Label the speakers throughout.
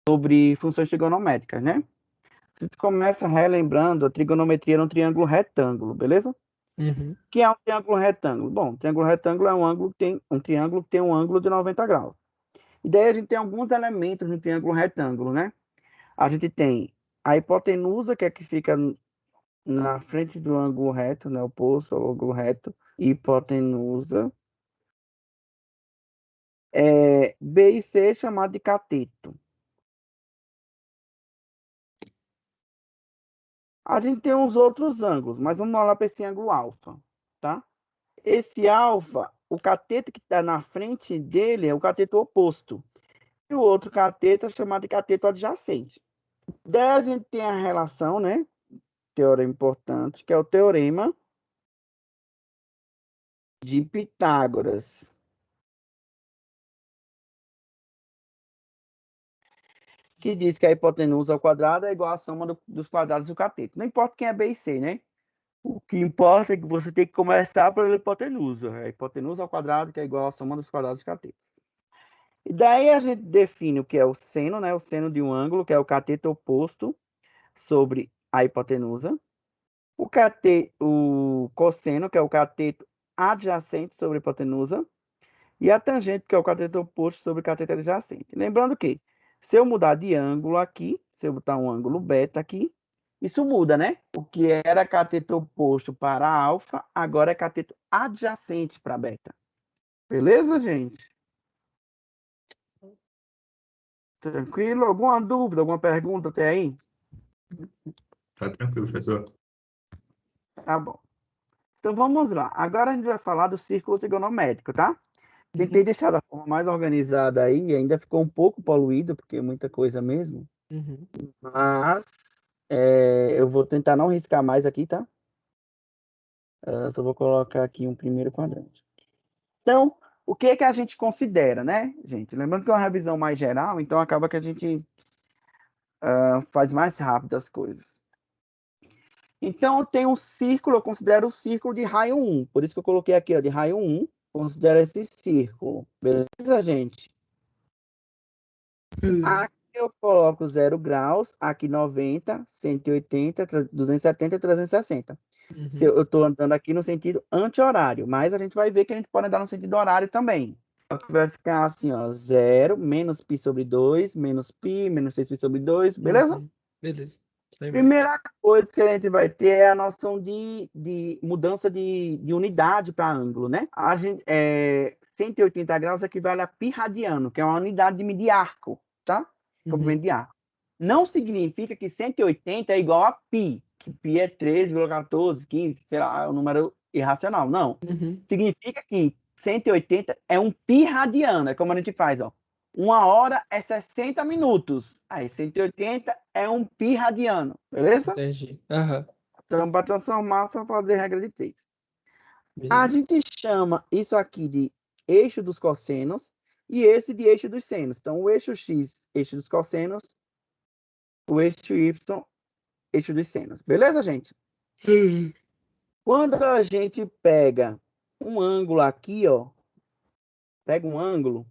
Speaker 1: sobre funções trigonométricas, né? Você começa relembrando a trigonometria no triângulo retângulo, beleza?
Speaker 2: Uhum.
Speaker 1: O que é um triângulo retângulo? Bom, um triângulo retângulo é um triângulo que tem um ângulo de 90 graus. E daí a gente tem alguns elementos no triângulo retângulo, né? A gente tem a hipotenusa, que é que fica na frente do ângulo reto, né? Oposto ao ângulo reto. Hipotenusa. B e C é chamado de cateto. A gente tem uns outros ângulos, mas vamos olhar para esse ângulo alfa, tá? Esse alfa, o cateto que está na frente dele é o cateto oposto. E o outro cateto é chamado de cateto adjacente. Daí a gente tem a relação, né? Teorema importante, que é o teorema de Pitágoras. Que diz que a hipotenusa ao quadrado é igual à soma dos quadrados do cateto. Não importa quem é B e C, né? O que importa é que você tem que começar pela hipotenusa. A hipotenusa ao quadrado, que é igual à soma dos quadrados catetos. E daí a gente define o que é o seno, né? O seno de um ângulo, que é o cateto oposto sobre a hipotenusa. O cosseno, que é o cateto adjacente sobre a hipotenusa. E a tangente, que é o cateto oposto sobre o cateto adjacente. Lembrando que, se eu mudar de ângulo aqui, se eu botar um ângulo beta aqui, isso muda, né? O que era cateto oposto para alfa, agora é cateto adjacente para beta. Beleza, gente? Tranquilo? Alguma dúvida, alguma pergunta até aí?
Speaker 3: Tá tranquilo, professor.
Speaker 1: Tá bom. Então vamos lá. Agora a gente vai falar do círculo trigonométrico, tá? Tentei deixar da forma mais organizada aí, ainda ficou um pouco poluído, porque é muita coisa mesmo.
Speaker 2: Uhum.
Speaker 1: Mas eu vou tentar não riscar mais aqui, tá? Só vou colocar aqui um primeiro quadrante. Então, o que é que a gente considera, né, gente? Lembrando que é uma revisão mais geral, então acaba que a gente faz mais rápido as coisas. Então, eu tenho um círculo, eu considero o círculo de raio 1. Por isso que eu coloquei aqui, ó, de raio 1. Considero esse círculo. Beleza, gente? Aqui eu coloco 0 graus, aqui 90, 180, 270 e 360. Se
Speaker 2: Uhum.
Speaker 1: eu estou andando aqui no sentido anti-horário, mas a gente vai ver que a gente pode andar no sentido horário também. Só que vai ficar assim, ó, 0, menos π sobre 2, menos π, menos 3π sobre 2, beleza?
Speaker 2: Uhum. Beleza. Sei bem.
Speaker 1: Primeira coisa que a gente vai ter é a noção de mudança de unidade para ângulo, né? 180 graus equivale a π radiano, que é uma unidade de medir arco, tá?
Speaker 2: Uhum.
Speaker 1: Comprimento de arco. Não significa que 180 é igual a π, que π é 13,14, 15, sei lá, é um número irracional. Não.
Speaker 2: Uhum.
Speaker 1: Significa que 180 é um π radiano, é como a gente faz, ó. 1 hora é 60 minutos. Aí 180 é um π radiano, beleza?
Speaker 2: Entendi. Aham.
Speaker 1: Então, para transformar, só fazer regra de 3. A
Speaker 2: Beleza.
Speaker 1: gente chama isso aqui de eixo dos cossenos e esse de eixo dos senos. Então, o eixo X, eixo dos cossenos, o eixo Y, eixo dos senos. Beleza, gente? Quando a gente pega um ângulo aqui, ó, pega um ângulo,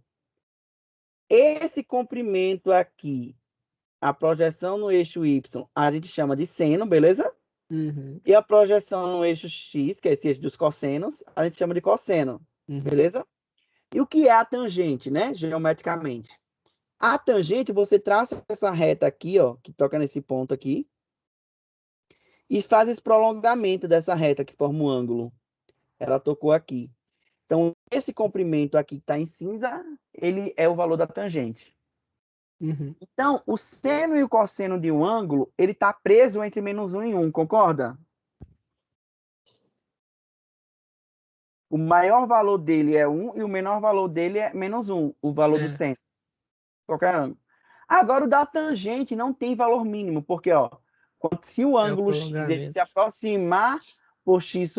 Speaker 1: esse comprimento aqui, a projeção no eixo Y, a gente chama de seno, beleza?
Speaker 2: Uhum.
Speaker 1: E a projeção no eixo X, que é esse eixo dos cossenos, a gente chama de cosseno,
Speaker 2: Uhum.
Speaker 1: beleza? E o que é a tangente, né? Geometricamente. A tangente, você traça essa reta aqui, ó, que toca nesse ponto aqui, e faz esse prolongamento dessa reta que forma o ângulo. Ela tocou aqui. Então, esse comprimento aqui que está em cinza, ele é o valor da tangente.
Speaker 2: Uhum.
Speaker 1: Então, o seno e o cosseno de um ângulo, ele está preso entre -1 e 1, concorda? O maior valor dele é 1 e o menor valor dele é -1, o valor do seno.
Speaker 2: Certo.
Speaker 1: Qualquer ângulo. Agora, o da tangente não tem valor mínimo, porque ó, se o
Speaker 2: É o
Speaker 1: ângulo X ele se
Speaker 2: prolongamento.
Speaker 1: aproximar por X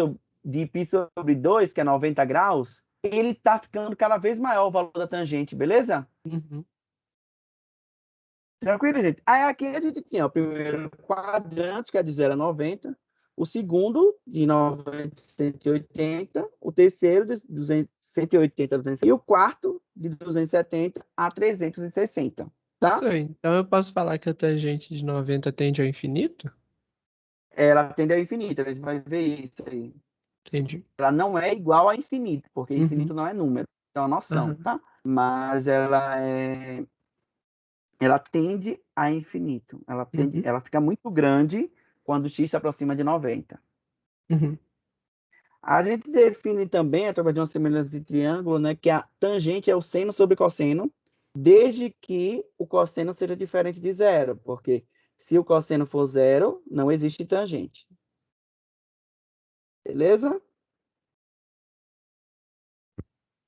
Speaker 1: de π sobre 2, que é 90 graus, ele está ficando cada vez maior o valor da tangente, beleza?
Speaker 2: Uhum.
Speaker 1: Tranquilo, gente? Aí aqui a gente tinha o primeiro quadrante, que é de 0 a 90, o segundo de 90 a 180, o terceiro de 200, 180 a 260, e o quarto de 270 a 360. tá?
Speaker 2: Professor, então eu posso falar que a tangente de 90 tende ao infinito?
Speaker 1: Ela tende ao infinito, a gente vai ver isso aí.
Speaker 2: Entendi.
Speaker 1: Ela não é igual a infinito, porque infinito
Speaker 2: Uhum.
Speaker 1: não é número, é uma noção,
Speaker 2: Aham.
Speaker 1: tá? Mas ela tende a infinito.
Speaker 2: Uhum.
Speaker 1: Ela fica muito grande quando x se aproxima de 90.
Speaker 2: Uhum.
Speaker 1: A gente define também, através de uma semelhança de triângulo, né, que a tangente é o seno sobre cosseno, desde que o cosseno seja diferente de zero, porque se o cosseno for zero, não existe tangente. Beleza?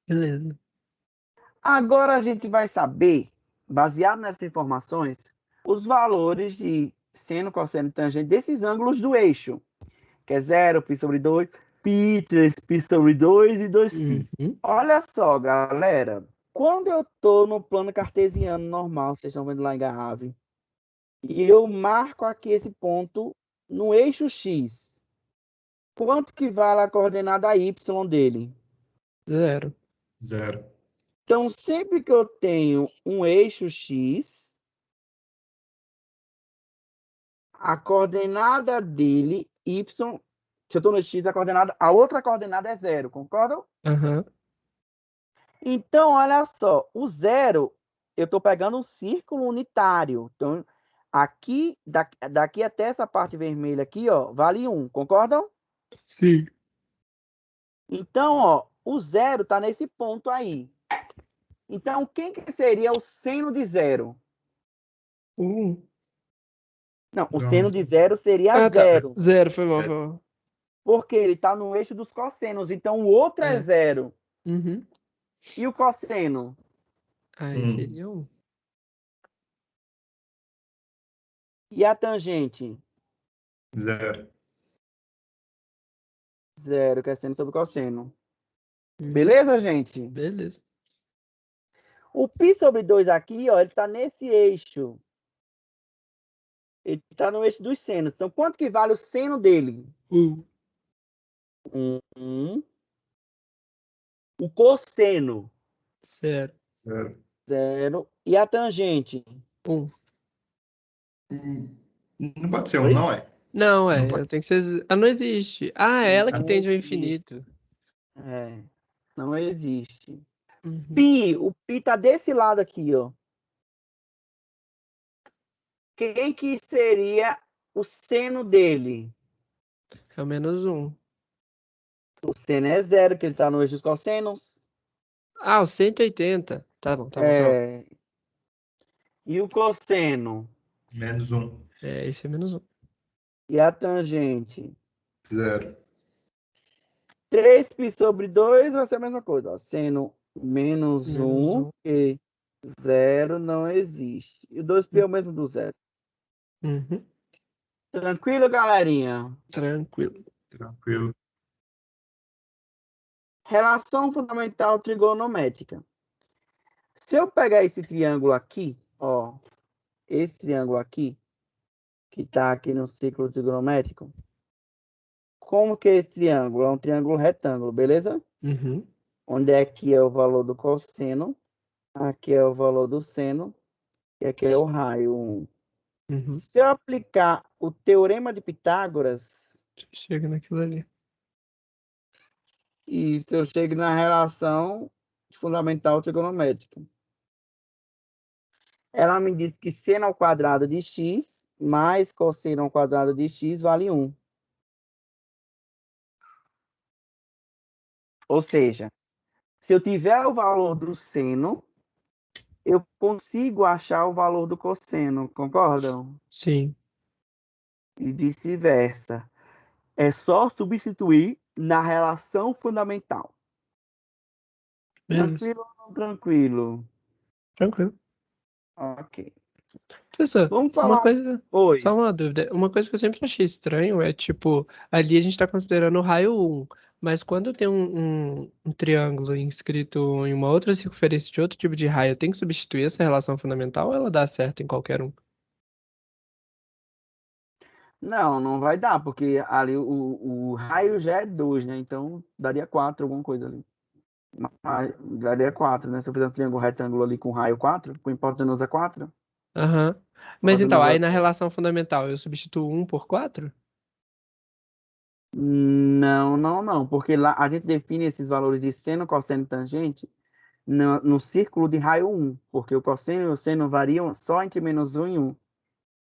Speaker 2: Beleza.
Speaker 1: Agora a gente vai saber, baseado nessas informações, os valores de seno, cosseno e tangente desses ângulos do eixo, que é 0, π sobre 2, π, 3π sobre 2 e 2π.
Speaker 2: Uhum.
Speaker 1: Olha só, galera, quando eu estou no plano cartesiano normal, vocês estão vendo lá em Garrave, e eu marco aqui esse ponto no eixo X, quanto que vale a coordenada Y dele?
Speaker 2: 0.
Speaker 3: 0.
Speaker 1: Então, sempre que eu tenho um eixo X, a coordenada dele, Y, se eu estou no X, a outra coordenada é 0, concordam?
Speaker 2: Aham.
Speaker 1: Então, olha só, o 0, eu estou pegando um círculo unitário. Então, aqui, daqui até essa parte vermelha aqui, ó, vale 1, concordam?
Speaker 2: Sim.
Speaker 1: Então, ó, o 0 está nesse ponto aí. Então, quem que seria o seno de 0? Não, o seno de 0 seria
Speaker 2: Ah, tá.
Speaker 1: 0,
Speaker 2: 0, foi mal, foi mal.
Speaker 1: porque ele está no eixo dos cossenos. Então, o outro é
Speaker 2: É.
Speaker 1: 0.
Speaker 2: Uhum.
Speaker 1: E o cosseno?
Speaker 2: Aí seria 1.
Speaker 1: E a tangente?
Speaker 3: 0.
Speaker 1: 0, que é seno sobre cosseno.
Speaker 2: Uhum.
Speaker 1: Beleza, gente?
Speaker 2: Beleza.
Speaker 1: O π sobre 2 aqui, ó, ele está nesse eixo. Ele está no eixo dos senos. Então, quanto que vale o seno dele? 1. O cosseno?
Speaker 2: 0.
Speaker 3: 0.
Speaker 1: 0. E a tangente?
Speaker 2: 1.
Speaker 3: Não pode ser um,
Speaker 1: Oi?
Speaker 3: não é?
Speaker 2: Não,
Speaker 3: Não
Speaker 2: ela
Speaker 3: pode
Speaker 2: tem
Speaker 3: ser.
Speaker 2: que ser. Ah, não existe. Ah, é ela que
Speaker 1: Não
Speaker 2: tende ao
Speaker 1: existe.
Speaker 2: infinito.
Speaker 1: É, não existe.
Speaker 2: Uhum.
Speaker 1: Π, o π está desse lado aqui, ó. Quem que seria o seno dele?
Speaker 2: É o menos 1.
Speaker 1: O seno é 0, que ele está no eixo dos cossenos.
Speaker 2: Ah, o 180. Tá bom, tá bom, tá bom.
Speaker 1: É, e o cosseno?
Speaker 3: Menos 1.
Speaker 2: É, esse é menos 1.
Speaker 1: E a tangente?
Speaker 3: 0.
Speaker 1: 3π sobre 2 vai ser a mesma coisa. Ó. Seno menos
Speaker 2: Menos
Speaker 1: 1,
Speaker 2: 1.
Speaker 1: que 0 não existe. E o 2π é o mesmo do 0.
Speaker 2: Uhum.
Speaker 1: Tranquilo, galerinha?
Speaker 2: Tranquilo.
Speaker 3: Tranquilo.
Speaker 1: Relação fundamental trigonométrica. Se eu pegar esse triângulo aqui, ó, esse triângulo aqui, que está aqui no círculo trigonométrico, como que é esse triângulo? É um triângulo retângulo, beleza?
Speaker 2: Uhum.
Speaker 1: Onde aqui é o valor do cosseno, aqui é o valor do seno, e aqui é o raio 1.
Speaker 2: Uhum.
Speaker 1: Se eu aplicar o teorema de Pitágoras,
Speaker 2: Chega naquilo ali.
Speaker 1: e se eu chego na relação fundamental trigonométrica, ela me diz que seno ao quadrado de x mais cosseno ao quadrado de x vale 1. Ou seja, se eu tiver o valor do seno, eu consigo achar o valor do cosseno, concordam?
Speaker 2: Sim.
Speaker 1: E vice-versa. É só substituir na relação fundamental.
Speaker 2: Beleza.
Speaker 1: Tranquilo ou não tranquilo?
Speaker 2: Tranquilo.
Speaker 1: Ok.
Speaker 2: Professor,
Speaker 1: Vamos
Speaker 2: uma
Speaker 1: falar.
Speaker 2: coisa.
Speaker 1: Oi.
Speaker 2: Só uma dúvida. Uma coisa que eu sempre achei estranho é, tipo, ali a gente tá considerando o raio 1, mas quando tem um triângulo inscrito em uma outra circunferência de outro tipo de raio, tem que substituir essa relação fundamental ou ela dá certo em qualquer um?
Speaker 1: Não, não vai dar, porque ali o raio já é 2, né? Então daria 4, alguma coisa ali. Daria 4, né? Se eu fizer um triângulo retângulo ali com raio 4, com hipotenusa 4.
Speaker 2: Aham. Mas
Speaker 1: Fazendo
Speaker 2: então,
Speaker 1: as
Speaker 2: aí na
Speaker 1: operações.
Speaker 2: relação fundamental, eu substituo 1 por 4?
Speaker 1: Não, não, não, porque lá a gente define esses valores de seno, cosseno e tangente no círculo de raio 1, porque o cosseno e o seno variam só entre -1 e 1.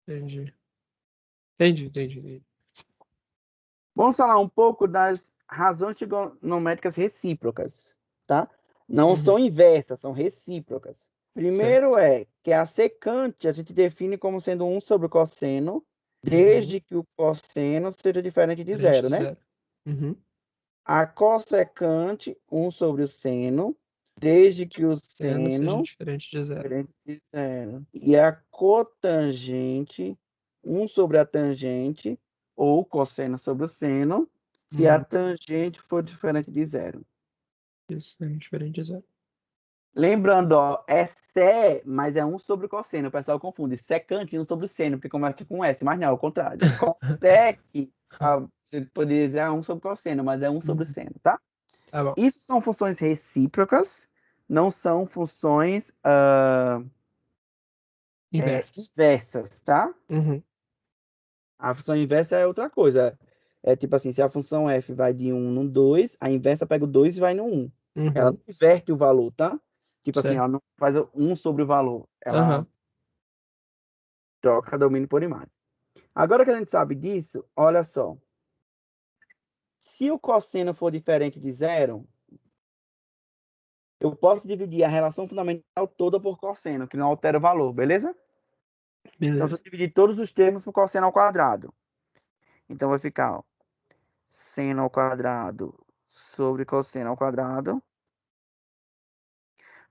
Speaker 2: Entendi. Entendi.
Speaker 1: Vamos falar um pouco das razões trigonométricas recíprocas, tá? Não
Speaker 2: Uhum.
Speaker 1: são inversas, são recíprocas. Primeiro
Speaker 2: Certo.
Speaker 1: é que a secante a gente define como sendo 1 sobre o cosseno,
Speaker 2: Uhum.
Speaker 1: desde que o cosseno seja diferente de
Speaker 2: Diferente
Speaker 1: zero,
Speaker 2: de
Speaker 1: né?
Speaker 2: 0. Uhum.
Speaker 1: A cossecante, 1 sobre o seno, desde que o
Speaker 2: Seno seja
Speaker 1: seno
Speaker 2: diferente de 0.
Speaker 1: diferente de zero. E a cotangente, 1 sobre a tangente, ou cosseno sobre o seno, se a
Speaker 2: Uhum.
Speaker 1: tangente for diferente de zero.
Speaker 2: Isso, é diferente de 0.
Speaker 1: Lembrando, ó, é sé, mas é 1 sobre o cosseno. O pessoal confunde secante 1 sobre o seno, porque começa com S, mas não, é o contrário. Cosec, você poderia dizer 1 sobre o cosseno, mas é 1 sobre o seno, tá?
Speaker 2: Tá bom.
Speaker 1: Isso são funções recíprocas, não são funções
Speaker 2: Inversas.
Speaker 1: inversas, tá?
Speaker 2: Uhum.
Speaker 1: A função inversa é outra coisa. É tipo assim, se a função f vai de 1 no 2, a inversa pega o 2 e vai no 1. Ela
Speaker 2: Uhum.
Speaker 1: não inverte o valor, tá? Tipo assim,
Speaker 2: Certo.
Speaker 1: ela não faz 1 sobre o valor. Ela
Speaker 2: Aham.
Speaker 1: troca domínio por imagem. Agora que a gente sabe disso, olha só. Se o cosseno for diferente de zero, eu posso dividir a relação fundamental toda por cosseno, que não altera o valor, beleza? Então, se eu
Speaker 2: Beleza.
Speaker 1: dividir todos os termos por cosseno ao quadrado, então vai ficar, ó, seno ao quadrado sobre cosseno ao quadrado.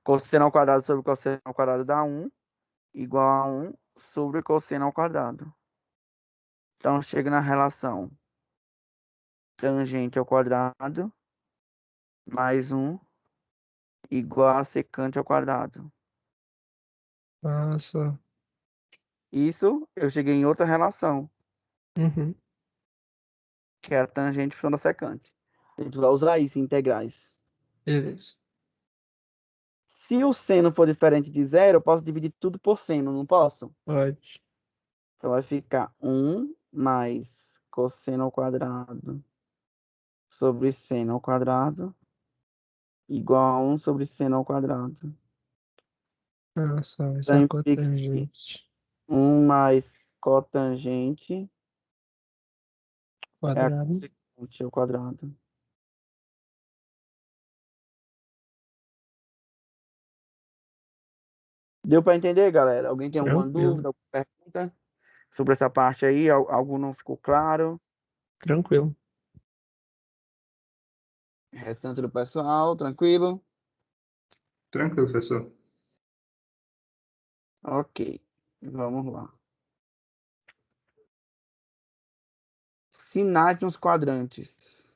Speaker 1: Cosseno ao quadrado sobre cosseno ao quadrado dá 1, igual a 1 sobre cosseno ao quadrado. Então, chega na relação tangente ao quadrado mais 1 igual a secante ao quadrado.
Speaker 2: Nossa.
Speaker 1: Isso, eu cheguei em outra relação,
Speaker 2: Uhum.
Speaker 1: que é a tangente função da secante. A gente vai usar isso em integrais.
Speaker 2: Beleza.
Speaker 1: Se o seno for diferente de zero, eu posso dividir tudo por seno, não posso?
Speaker 2: Pode.
Speaker 1: Então vai ficar 1 mais cosseno ao quadrado sobre seno ao quadrado igual a 1 sobre seno ao quadrado.
Speaker 2: Nossa, essa é a
Speaker 1: Então fica
Speaker 2: cotangente
Speaker 1: 1 mais cotangente é a
Speaker 2: quadrado.
Speaker 1: cossecante ao quadrado. Deu para entender, galera? Alguém tem alguma
Speaker 2: Tranquilo.
Speaker 1: dúvida, alguma pergunta sobre essa parte aí? Algo não ficou claro?
Speaker 2: Tranquilo.
Speaker 1: Restante do pessoal, tranquilo?
Speaker 3: Tranquilo, professor.
Speaker 1: Ok, vamos lá. Sinais nos quadrantes.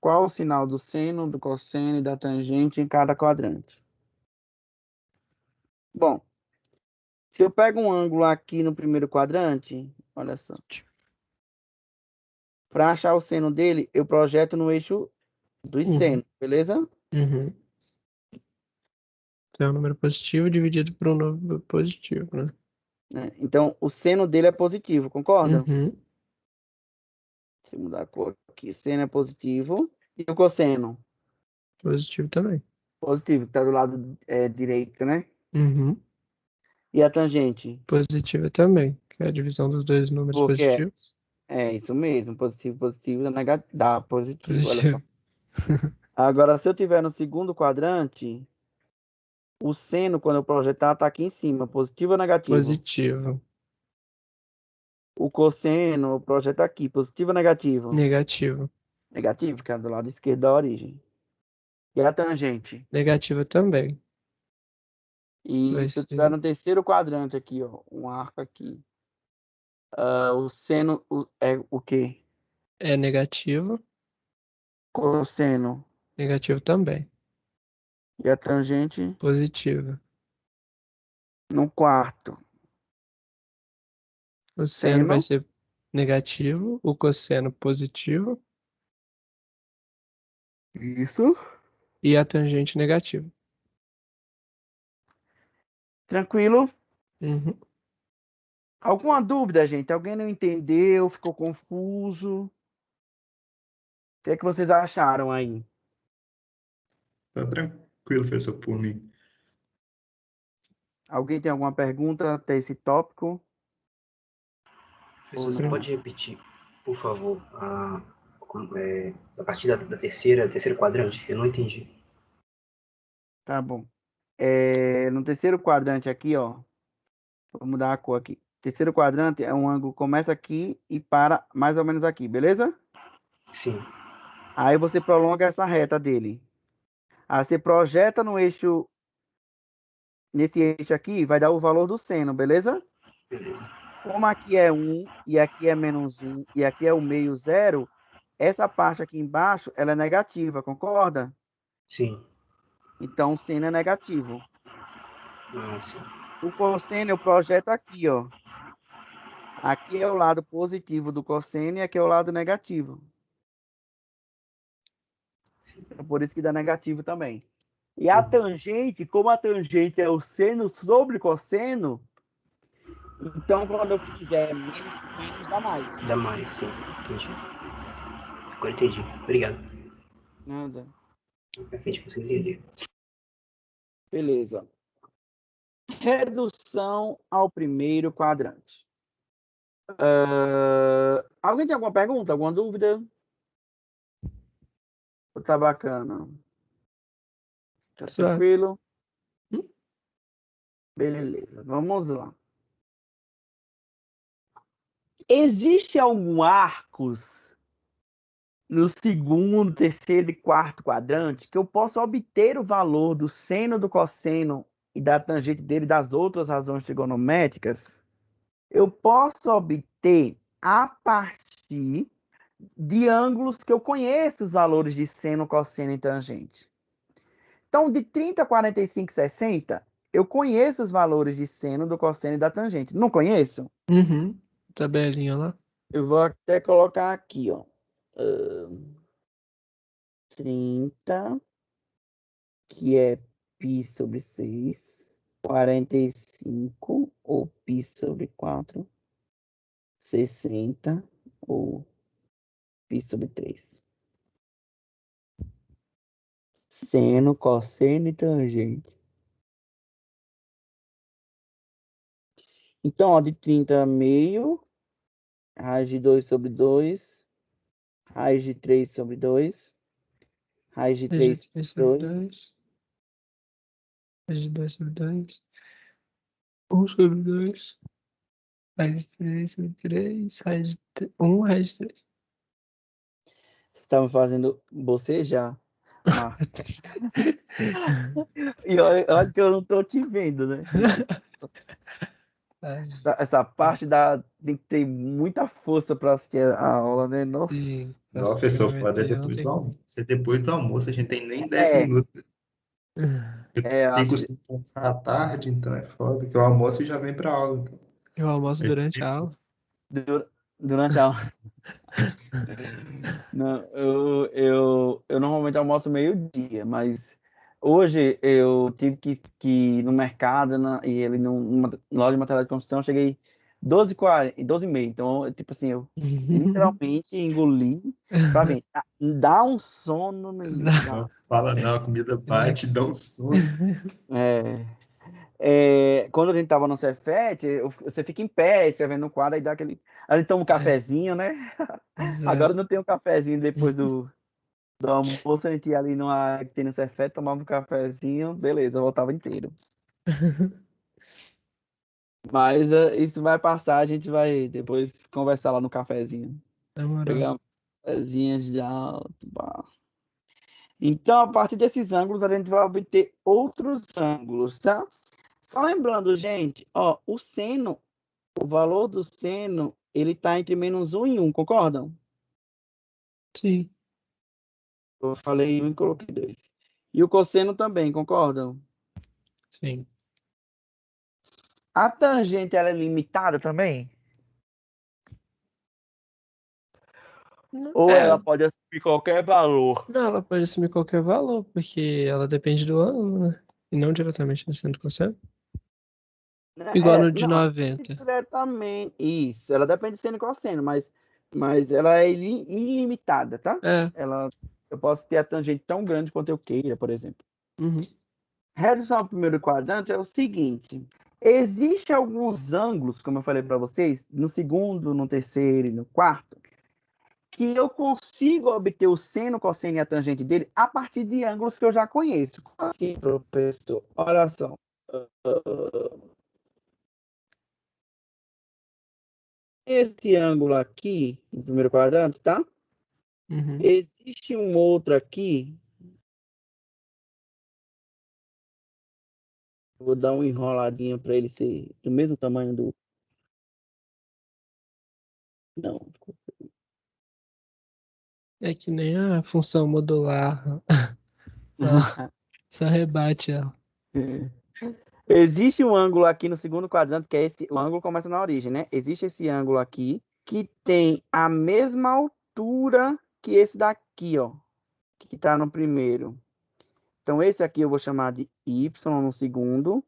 Speaker 1: Qual o sinal do seno, do cosseno e da tangente em cada quadrante? Bom, se eu pego um ângulo aqui no primeiro quadrante, olha só. Para achar o seno dele, eu projeto no eixo dos
Speaker 2: Uhum.
Speaker 1: senos, beleza?
Speaker 2: Uhum. Então é um número positivo dividido por um número positivo, né?
Speaker 1: Então, o seno dele é positivo, concorda?
Speaker 2: Uhum.
Speaker 1: Deixa eu mudar a cor aqui. O seno é positivo. E o cosseno?
Speaker 2: Positivo também.
Speaker 1: Positivo, que está do lado direito, né?
Speaker 2: Uhum.
Speaker 1: E a tangente?
Speaker 2: Positiva também, que é a divisão dos dois números
Speaker 1: Porque
Speaker 2: positivos.
Speaker 1: é isso mesmo. Positivo, positivo, dá, dá positivo, olha só.
Speaker 2: Positivo.
Speaker 1: Agora, se eu tiver no segundo quadrante, o seno, quando eu projetar, está aqui em cima. Positivo ou negativo?
Speaker 2: Positivo.
Speaker 1: O cosseno, eu projeto aqui. Positivo ou negativo?
Speaker 2: Negativo.
Speaker 1: Negativo, que é do lado esquerdo da origem. E a tangente?
Speaker 2: Negativo também.
Speaker 1: E
Speaker 2: Vai
Speaker 1: se eu tiver
Speaker 2: ser.
Speaker 1: no terceiro quadrante aqui, ó, um arco aqui, o seno é o quê?
Speaker 2: É negativo.
Speaker 1: Cosseno.
Speaker 2: Negativo também.
Speaker 1: E a tangente
Speaker 2: Positivo.
Speaker 1: no quarto.
Speaker 2: O seno vai
Speaker 1: Seno.
Speaker 2: ser negativo. O cosseno positivo.
Speaker 1: Isso.
Speaker 2: E a tangente negativo.
Speaker 1: Tranquilo?
Speaker 2: Uhum.
Speaker 1: Alguma dúvida, gente? Alguém não entendeu? Ficou confuso? O que é que vocês acharam aí?
Speaker 3: Tá tranquilo, professor, por mim.
Speaker 1: Alguém tem alguma pergunta até esse tópico?
Speaker 4: Professor, você
Speaker 2: não?
Speaker 4: pode repetir, por favor, a partir da terceiro quadrante? Eu não entendi.
Speaker 1: Tá bom. No terceiro quadrante aqui, ó. Vou mudar a cor aqui. Terceiro quadrante é um ângulo que começa aqui e para mais ou menos aqui, beleza?
Speaker 4: Sim,
Speaker 1: Aí você prolonga essa reta dele. Aí você projeta no eixo, nesse eixo aqui, vai dar o valor do seno, beleza?
Speaker 4: beleza.
Speaker 1: Como aqui é 1 e aqui é menos 1 e aqui é o meio zero, essa parte aqui embaixo, ela é negativa, concorda?
Speaker 4: Sim.
Speaker 1: Então o seno é negativo.
Speaker 4: Ah, sim.
Speaker 1: O cosseno eu projeto aqui, ó. Aqui é o lado positivo do cosseno e aqui é o lado negativo. É por isso que dá negativo também. E a tangente, como a tangente é o seno sobre cosseno, então quando eu fizer menos com menos dá mais.
Speaker 4: Dá mais, sim. Entendi. Agora entendi. Obrigado.
Speaker 1: Nada.
Speaker 4: A gente conseguiu entender.
Speaker 1: Beleza. Redução ao primeiro quadrante. Alguém tem alguma pergunta? Alguma dúvida? Tá bacana. Tá
Speaker 2: Suave.
Speaker 1: tranquilo?
Speaker 2: Hum?
Speaker 1: Beleza, vamos lá. Existe algum arcos no segundo, terceiro e quarto quadrante que eu possa obter o valor do seno, do cosseno e da tangente dele das outras razões trigonométricas? Eu posso obter a partir de ângulos que eu conheço os valores de seno, cosseno e tangente. Então, de 30, 45, 60, eu conheço os valores de seno, do cosseno e da tangente. Não conheço?
Speaker 2: Uhum. Tabelinha lá.
Speaker 1: Eu vou até colocar aqui, ó. 30, que é π sobre 6. 45, ou π sobre 4. 60, ou π sobre 3. Seno, cosseno e tangente. Então, ó, de 30 meio, raiz de 2 sobre 2, raiz de 3 sobre 2, raiz de 3 sobre
Speaker 2: 3 sobre
Speaker 1: 2,
Speaker 2: 2. Raiz de 2 sobre 2. 1 sobre 2. Raiz de 3 sobre 3. Raiz de 1, raiz de 3.
Speaker 1: Você tá me fazendo bocejar, Marco. E olha que eu não tô te vendo, né? Essa parte tem que ter muita força para assistir a aula, né? Nossa.
Speaker 2: Sim.
Speaker 3: Não, professor, foda é
Speaker 2: Trigonometria não
Speaker 3: depois
Speaker 2: tem
Speaker 3: do
Speaker 2: como.
Speaker 3: almoço. Se é depois do almoço, a gente tem nem 10
Speaker 1: É,
Speaker 3: minutos. Eu tenho
Speaker 1: acho que
Speaker 3: costume de almoçar à tarde, então é foda, que eu almoço e já vem pra aula. Então.
Speaker 2: Eu almoço
Speaker 3: É
Speaker 2: durante a
Speaker 3: tipo,
Speaker 2: aula.
Speaker 1: durante a aula. Não, eu normalmente almoço meio-dia, mas hoje eu tive que ir no mercado e ele numa loja de material de construção, eu cheguei 12h40, 12h30. Então, tipo assim, eu literalmente engoli pra ver. Dá um sono, menino.
Speaker 3: não fala não, a comida bate, dá um sono.
Speaker 1: Quando a gente tava no Cefet, você fica em pé, escrevendo no quadro, aí dá aquele. A gente toma um cafezinho, né? Agora
Speaker 2: Exato.
Speaker 1: não tem um cafezinho depois do almoço, a gente ia ali numa que tem no Cefet, tomava um cafezinho, beleza, eu voltava inteiro. Mas isso vai passar, a gente vai depois conversar lá no cafezinho.
Speaker 2: Na moral.
Speaker 1: Pegar um cafezinho de alto, pá. Então, a partir desses ângulos, a gente vai obter outros ângulos, tá? Só lembrando, gente, ó, o valor do seno, ele tá entre -1 e 1, concordam?
Speaker 2: Sim.
Speaker 1: Eu falei 1 e coloquei 2. E o cosseno também, concordam?
Speaker 2: Sim.
Speaker 1: A tangente, ela é limitada também? Ou ela
Speaker 2: É,
Speaker 1: pode assumir qualquer valor?
Speaker 2: não, ela pode assumir qualquer valor, porque ela depende do ângulo, né? E não diretamente do seno cosseno. Igual no de
Speaker 1: Não,
Speaker 2: 90.
Speaker 1: diretamente. Isso, ela depende de seno e cosseno, mas ela é ilimitada, tá?
Speaker 2: É.
Speaker 1: Eu posso ter a tangente tão grande quanto eu queira, por exemplo.
Speaker 2: Uhum.
Speaker 1: Redução ao primeiro quadrante é o seguinte: existem alguns ângulos, como eu falei para vocês, no segundo, no terceiro e no quarto, que eu consigo obter o seno, cosseno e a tangente dele a partir de ângulos que eu já conheço. Como assim, professor? Olha só. Esse ângulo aqui, no primeiro quadrante, tá?
Speaker 2: Uhum.
Speaker 1: Existe um outro aqui. Vou dar uma enroladinha para ele ser do mesmo tamanho do. Não.
Speaker 2: É que nem a função modular. Só rebate ela.
Speaker 1: Existe um ângulo aqui no segundo quadrante, que é esse. O ângulo começa na origem, né? Existe esse ângulo aqui, que tem a mesma altura que esse daqui, ó. Que tá no primeiro. Então, esse aqui eu vou chamar de Y no segundo.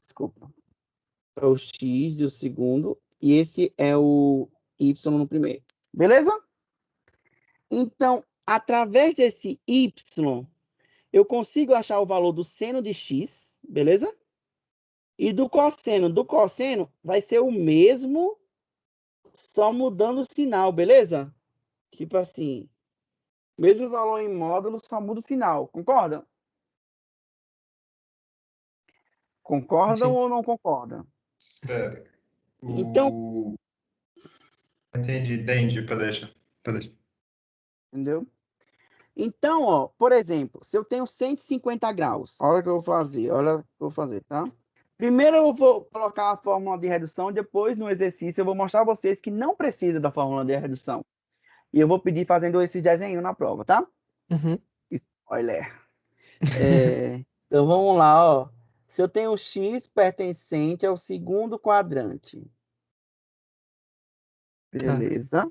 Speaker 1: Desculpa. É o X do segundo. E esse é o Y no primeiro. Beleza? Então, através desse Y, eu consigo achar o valor do seno de X. Beleza? E do cosseno. Do cosseno vai ser o mesmo, só mudando o sinal. Beleza? Tipo assim. Mesmo valor em módulo, só muda o sinal. Concorda? Concordam
Speaker 2: Sim.
Speaker 1: ou não concordam?
Speaker 3: Espera.
Speaker 1: Então,
Speaker 3: Entendi. Peraí.
Speaker 1: entendeu? Então, ó, por exemplo, se eu tenho 150 graus, olha o que eu vou fazer, olha o que eu vou fazer, tá? Primeiro eu vou colocar a fórmula de redução, depois no exercício eu vou mostrar a vocês que não precisa da fórmula de redução. E eu vou pedir fazendo esse desenho na prova, tá?
Speaker 2: Uhum.
Speaker 1: Spoiler. Então vamos lá, ó. Se eu tenho x pertencente ao segundo quadrante.
Speaker 2: Tá.
Speaker 1: Beleza.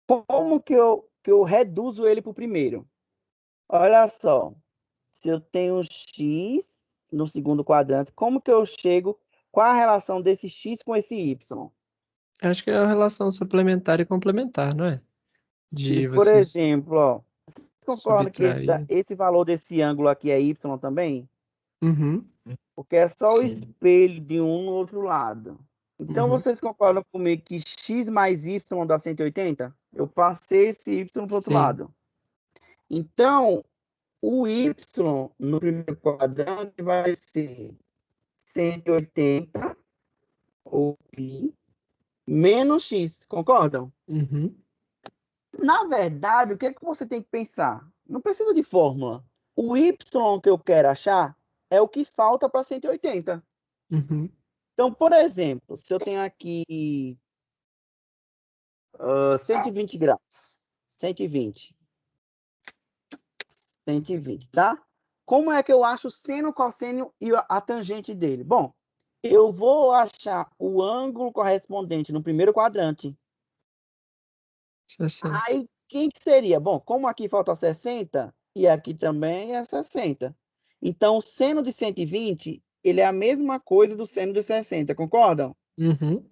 Speaker 1: Como que eu reduzo ele para o primeiro? Olha só. Se eu tenho x no segundo quadrante, como que eu chego? Qual a relação desse x com esse y?
Speaker 2: Acho que é a relação suplementar e complementar, não é? De
Speaker 1: Por
Speaker 2: vocês
Speaker 1: exemplo, ó, você concorda que
Speaker 2: subtrair.
Speaker 1: esse valor desse ângulo aqui é y também?
Speaker 2: Uhum.
Speaker 1: Porque é só o
Speaker 3: Sim.
Speaker 1: espelho de um no outro lado. Então,
Speaker 2: Uhum.
Speaker 1: vocês concordam comigo que x mais y dá 180? Eu passei esse y para o outro
Speaker 2: Sim.
Speaker 1: lado. Então, o y no primeiro quadrante vai ser 180, ou π, menos x. Concordam?
Speaker 2: Uhum.
Speaker 1: Na verdade, o que é que você tem que pensar? Não precisa de fórmula. O y que eu quero achar é o que falta para 180.
Speaker 2: Uhum.
Speaker 1: Então, por exemplo, se eu tenho aqui 120 graus, 120, 120, tá? Como é que eu acho o seno, cosseno e a tangente dele? Bom, eu vou achar o ângulo correspondente no primeiro quadrante.
Speaker 2: 60.
Speaker 1: Aí, quem que seria? Bom, como aqui falta 60 e aqui também é 60. Então, o seno de 120, ele é a mesma coisa do seno de 60, concordam?
Speaker 2: Uhum.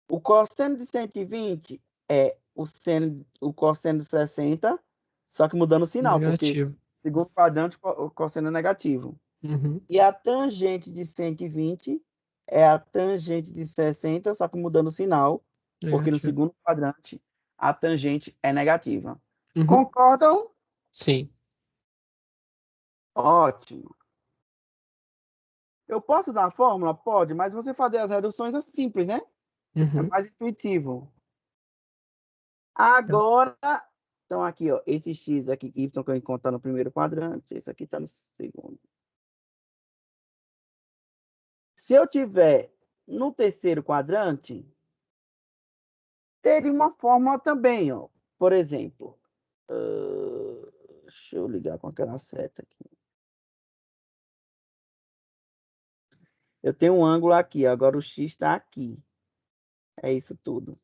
Speaker 1: O cosseno de 120 é o cosseno de 60, só que mudando o sinal, porque
Speaker 2: Negativo.
Speaker 1: segundo quadrante o cosseno é negativo.
Speaker 2: Uhum.
Speaker 1: E a tangente de 120 é a tangente de 60, só que mudando o sinal, porque no
Speaker 2: Negativo.
Speaker 1: segundo quadrante a tangente é negativa.
Speaker 2: Uhum.
Speaker 1: Concordam?
Speaker 2: Sim.
Speaker 1: Ótimo. Eu posso usar a fórmula? Pode, mas você fazer as reduções é simples, né? É
Speaker 2: Uhum.
Speaker 1: mais intuitivo. Agora, então aqui, ó, esse x aqui, y que eu encontro no primeiro quadrante, esse aqui está no segundo. Se eu tiver no terceiro quadrante, teria uma fórmula também, ó. Por exemplo, deixa eu ligar com aquela seta aqui. Eu tenho um ângulo aqui, agora o x está aqui. É isso tudo.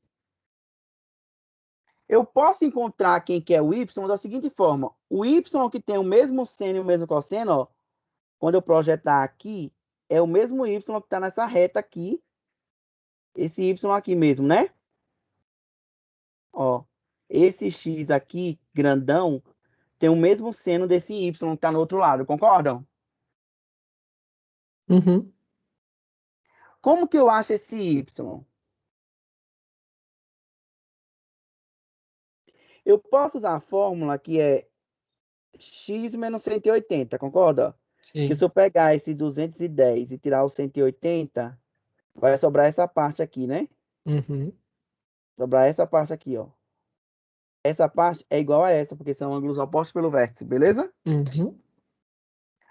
Speaker 1: Eu posso encontrar quem que é o y da seguinte forma. O y que tem o mesmo seno e o mesmo cosseno, ó, quando eu projetar aqui, é o mesmo y que está nessa reta aqui. Esse y aqui mesmo, né? Ó, esse x aqui, grandão, tem o mesmo seno desse y que está no outro lado, concordam?
Speaker 2: Uhum.
Speaker 1: Como que eu acho esse y? Eu posso usar a fórmula que é x menos 180, concorda? Que
Speaker 2: Sim.
Speaker 1: se eu pegar esse 210 e tirar o 180, vai sobrar essa parte aqui, né?
Speaker 2: Uhum.
Speaker 1: Sobrar essa parte aqui, ó. Essa parte é igual a essa, porque são ângulos opostos pelo vértice, beleza?
Speaker 2: Uhum.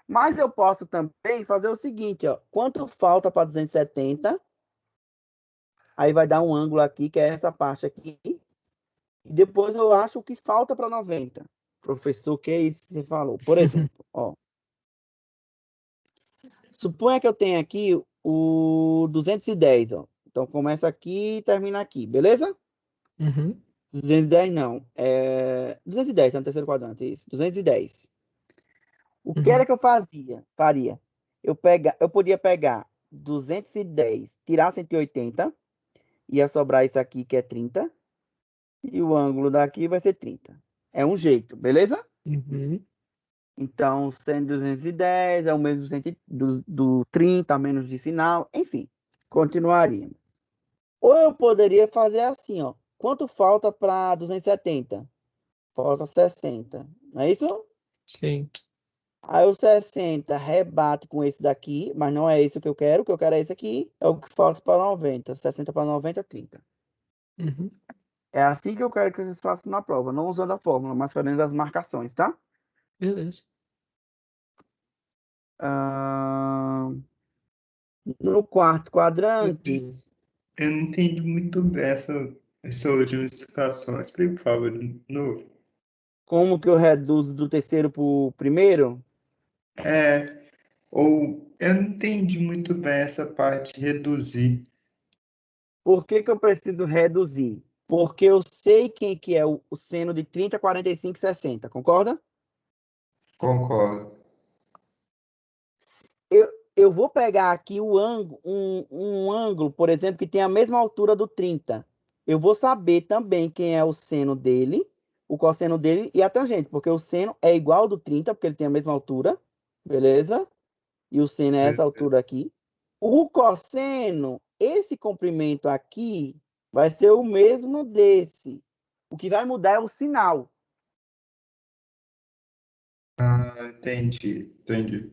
Speaker 1: Mas eu posso também fazer o seguinte, ó. Quanto falta para 270? Aí vai dar um ângulo aqui, que é essa parte aqui. E depois eu acho o que falta para 90. Professor, que é isso que você falou? Por exemplo, ó. Suponha que eu tenha aqui o 210, ó. Então começa aqui e termina aqui, beleza?
Speaker 2: Uhum.
Speaker 1: 210 não. 210, tá no terceiro quadrante, isso. 210. O que era
Speaker 2: Uhum.
Speaker 1: que eu faria? Eu podia pegar 210, tirar 180, ia sobrar isso aqui que é 30, e o ângulo daqui vai ser 30. É um jeito, beleza?
Speaker 2: Uhum.
Speaker 1: Então, sendo 210, é o mesmo do 30, menos de sinal, enfim, continuaria. Ou eu poderia fazer assim, ó. Quanto falta para 270? Falta 60, não é isso?
Speaker 2: Sim.
Speaker 1: Aí o 60 rebate com esse daqui, mas não é esse que eu quero. O que eu quero é esse aqui. É o que falta para 90. 60 para 90, 30.
Speaker 2: Uhum.
Speaker 1: É assim que eu quero que vocês façam na prova. Não usando a fórmula, mas fazendo as marcações, tá?
Speaker 2: Beleza.
Speaker 1: Ah, no quarto quadrante,
Speaker 3: Eu não entendi muito bem essas últimas explicações. Explica, por favor, de novo.
Speaker 1: como que eu reduzo do terceiro para o primeiro?
Speaker 3: Ou eu não entendi muito bem essa parte de reduzir.
Speaker 1: Por que que eu preciso reduzir? Porque eu sei quem que é o seno de 30, 45 e 60, concorda?
Speaker 3: Concordo.
Speaker 1: Eu vou pegar aqui um ângulo, por exemplo, que tem a mesma altura do 30. Eu vou saber também quem é o seno dele, o cosseno dele e a tangente, porque o seno é igual ao do 30, porque ele tem a mesma altura, beleza? E o seno é essa altura aqui. O cosseno, esse comprimento aqui, vai ser o mesmo desse. O que vai mudar é o sinal.
Speaker 3: Ah, entendi.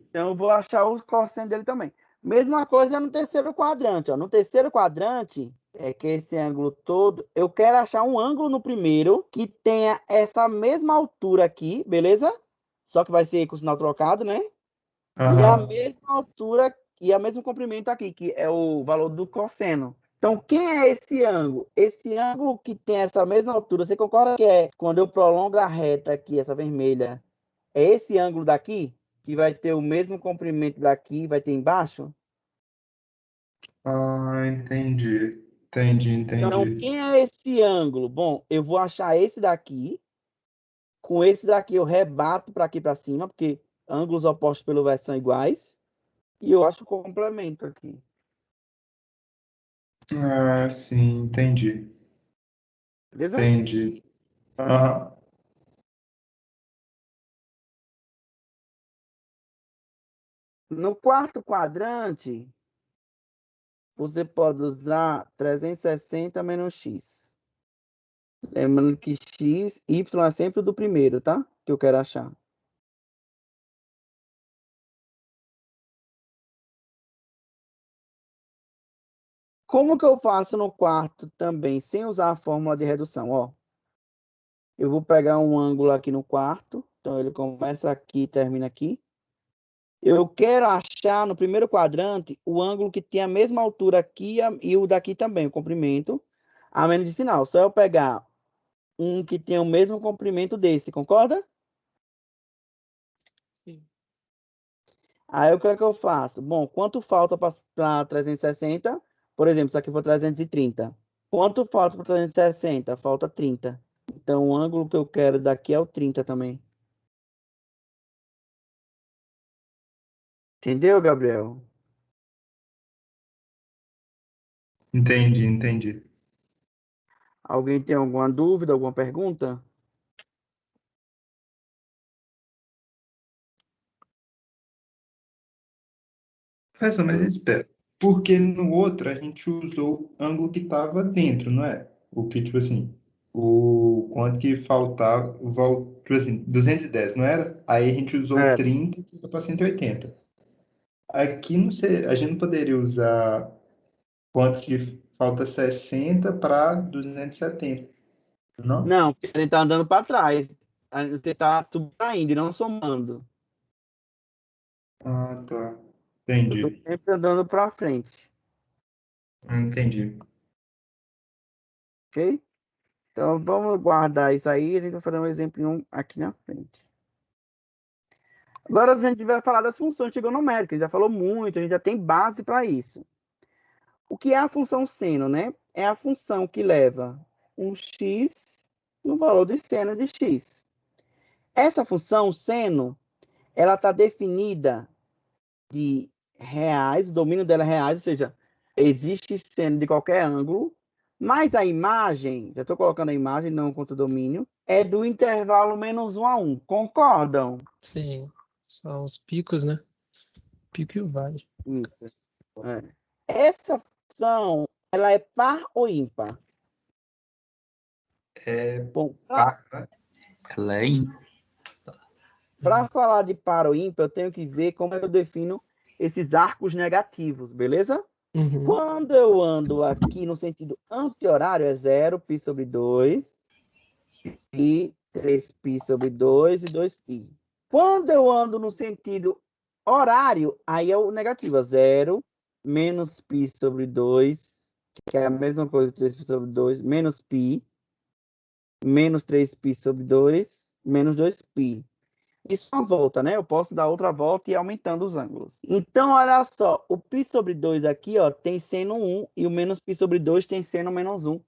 Speaker 1: Então, eu vou achar o cosseno dele também. Mesma coisa no terceiro quadrante. Ó. No terceiro quadrante, que é esse ângulo todo, eu quero achar um ângulo no primeiro que tenha essa mesma altura aqui, beleza? Só que vai ser com o sinal trocado, né? E a
Speaker 3: Aham.
Speaker 1: mesma altura e o mesmo comprimento aqui, que é o valor do cosseno. Então, quem é esse ângulo? Esse ângulo que tem essa mesma altura, você concorda que é quando eu prolongo a reta aqui, essa vermelha, é esse ângulo daqui? Que vai ter o mesmo comprimento daqui, vai ter embaixo?
Speaker 3: Ah,
Speaker 1: Então,
Speaker 3: entendi.
Speaker 1: quem é esse ângulo? Bom, eu vou achar esse daqui. Com esse daqui eu rebato para aqui para cima, porque ângulos opostos pelo verso são iguais. E eu acho o complemento aqui.
Speaker 3: Ah, sim,
Speaker 1: Beleza?
Speaker 3: entendi. Aham.
Speaker 1: No quarto quadrante, você pode usar 360 menos x. Lembrando que x, y é sempre o do primeiro, tá? Que eu quero achar. Como que eu faço no quarto também, sem usar a fórmula de redução? Ó, eu vou pegar um ângulo aqui no quarto. Então, ele começa aqui e termina aqui. Eu quero achar no primeiro quadrante o ângulo que tem a mesma altura aqui e o daqui também, o comprimento, a menos de sinal. Só eu pegar um que tem o mesmo comprimento desse, concorda?
Speaker 2: Sim.
Speaker 1: Aí o que é que eu faço? Bom, quanto falta para 360? Por exemplo, isso aqui for 330. Quanto falta para 360? Falta 30. Então, o ângulo que eu quero daqui é o 30 também. Entendeu, Gabriel?
Speaker 3: Entendi.
Speaker 1: Alguém tem alguma dúvida, alguma pergunta?
Speaker 3: Professor, mas espera. Porque no outro a gente usou o ângulo que estava dentro, não é? O que, tipo assim, o quanto que faltava, tipo assim, 210, não era? Aí a gente usou
Speaker 1: É.
Speaker 3: 30 que foi para 180. Aqui, não sei, a gente não poderia usar quanto que falta 60 para 270, não?
Speaker 1: Não, porque ele tá andando para trás. Você está subtraindo e não somando.
Speaker 3: Ah, tá.
Speaker 1: Eu estou
Speaker 3: Entendi.
Speaker 1: sempre andando para frente,
Speaker 3: Entendi.
Speaker 1: ok? Então, vamos guardar isso aí. A gente vai fazer um exemplo aqui na frente. Agora a gente vai falar das funções trigonométricas. A gente já falou muito, a gente já tem base para isso. O que é a função seno, né? É a função que leva um x no valor de seno de x. Essa função seno, ela está definida de reais, o domínio dela é reais, ou seja, existe seno de qualquer ângulo, mas a imagem, já estou colocando a imagem, não contra o domínio, é do intervalo -1 a 1. Concordam?
Speaker 2: Sim, são os picos, né? Pico e o vale.
Speaker 1: Isso. É. Essa função, ela é par ou ímpar?
Speaker 3: É
Speaker 1: Bom,
Speaker 3: par, né?
Speaker 4: Ela é
Speaker 1: para falar de par ou ímpar, eu tenho que ver como é que eu defino esses arcos negativos, beleza?
Speaker 2: Uhum.
Speaker 1: Quando eu ando aqui no sentido anti-horário, é 0 π sobre 2 e 3π sobre 2 e 2π. Quando eu ando no sentido horário, aí é o negativo, é 0 menos π sobre 2, que é a mesma coisa, 3π sobre 2, menos π, menos 3π sobre 2, menos 2π. Isso é uma volta, né? Eu posso dar outra volta e ir aumentando os ângulos. Então, olha só, o π sobre 2 aqui, ó, tem seno 1 e o menos π sobre 2 tem seno -1.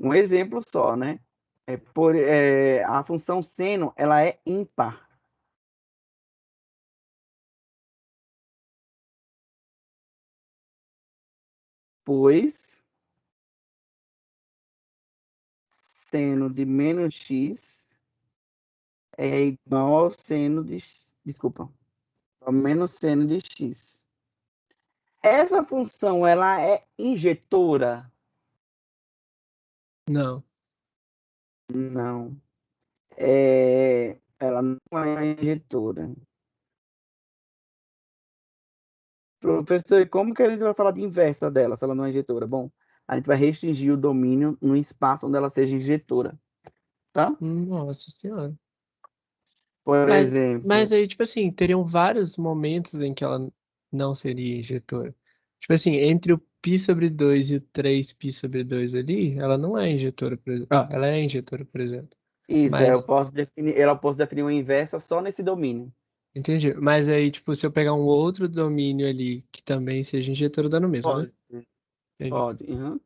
Speaker 1: Um exemplo só, né? A função seno, ela é ímpar. Pois seno de menos x é igual ao seno de... Desculpa, ao menos seno de x. Essa função, ela é injetora?
Speaker 2: Não.
Speaker 1: Não. Ela não é injetora. Professor, e como que a gente vai falar de inversa dela, se ela não é injetora? Bom, a gente vai restringir o domínio no espaço onde ela seja injetora, tá?
Speaker 2: Nossa senhora.
Speaker 1: Por
Speaker 2: Mas
Speaker 1: exemplo,
Speaker 2: aí, tipo assim, teriam vários momentos em que ela não seria injetora. Tipo assim, entre o π sobre 2 e o 3π sobre 2 ali, ela não é injetora, por exemplo. Ah, ela é injetora, por exemplo.
Speaker 1: isso,
Speaker 2: Mas,
Speaker 1: eu posso definir uma inversa só nesse domínio.
Speaker 2: entendi. Mas aí, tipo, se eu pegar um outro domínio ali que também seja injetora, dá no mesmo, né?
Speaker 1: Pode,
Speaker 2: Entendi.
Speaker 1: pode. Uhum.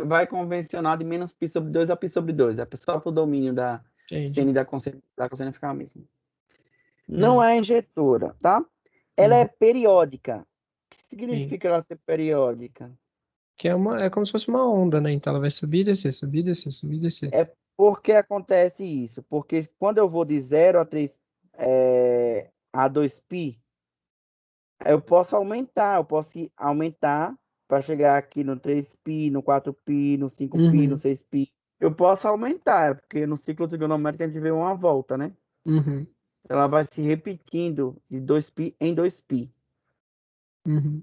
Speaker 1: Vai convencionar de menos π sobre 2 a π sobre 2. É só para o domínio da
Speaker 2: Entendi.
Speaker 1: seno e da cosseno ficar a mesma. Não
Speaker 2: Hum,
Speaker 1: é injetora, tá? Ela é
Speaker 2: uhum,
Speaker 1: periódica. O que
Speaker 2: sim.
Speaker 1: significa ela ser periódica?
Speaker 2: Que é como se fosse uma onda, né? Então ela vai subir e descer, subir e descer, subir e descer.
Speaker 1: É porque acontece isso? Porque quando eu vou de 0 a 3, a 2π, eu posso aumentar para chegar aqui no 3π, no 4π, no 5π, no
Speaker 2: Uhum,
Speaker 1: 6π. Eu posso aumentar, porque no ciclo trigonométrico a gente vê uma volta, né?
Speaker 2: uhum,
Speaker 1: Ela vai se repetindo de 2π em 2π.
Speaker 2: uhum.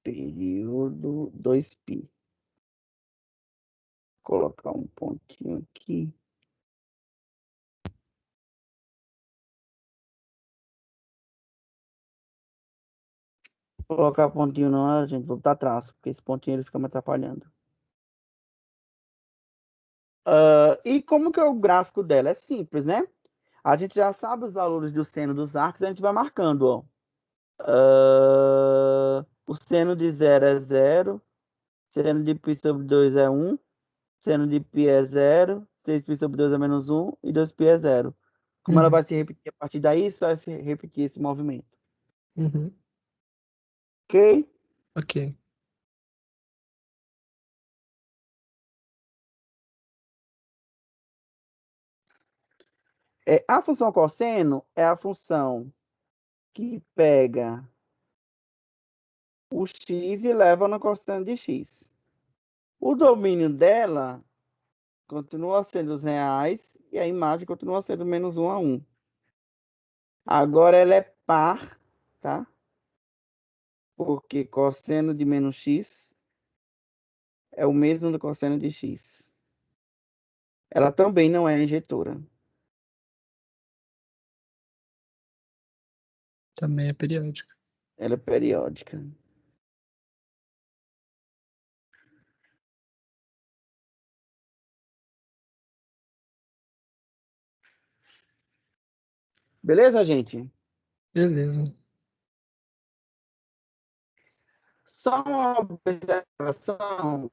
Speaker 1: Período 2π. Vou colocar um pontinho aqui. Vou colocar pontinho não, gente, vou botar traço, porque esse pontinho ele fica me atrapalhando. E como que é o gráfico dela? É simples, né? A gente já sabe os valores do seno dos arcos, a gente vai marcando, ó. O seno de 0 é 0. Seno de π sobre 2 é 1. Seno de π é 0. 3π sobre 2 é menos 1. E 2π é 0. Como ela vai se repetir a partir daí, só vai se repetir esse movimento.
Speaker 2: Uhum.
Speaker 1: Ok?
Speaker 2: Ok.
Speaker 1: A função cosseno é a função que pega o x e leva no cosseno de x. O domínio dela continua sendo os reais e a imagem continua sendo menos 1 a 1. Agora ela é par, tá? Porque cosseno de menos x é o mesmo do cosseno de x. Ela também não é injetora.
Speaker 2: Também é periódica.
Speaker 1: Ela é periódica. Beleza, gente?
Speaker 2: Beleza.
Speaker 1: Só uma observação.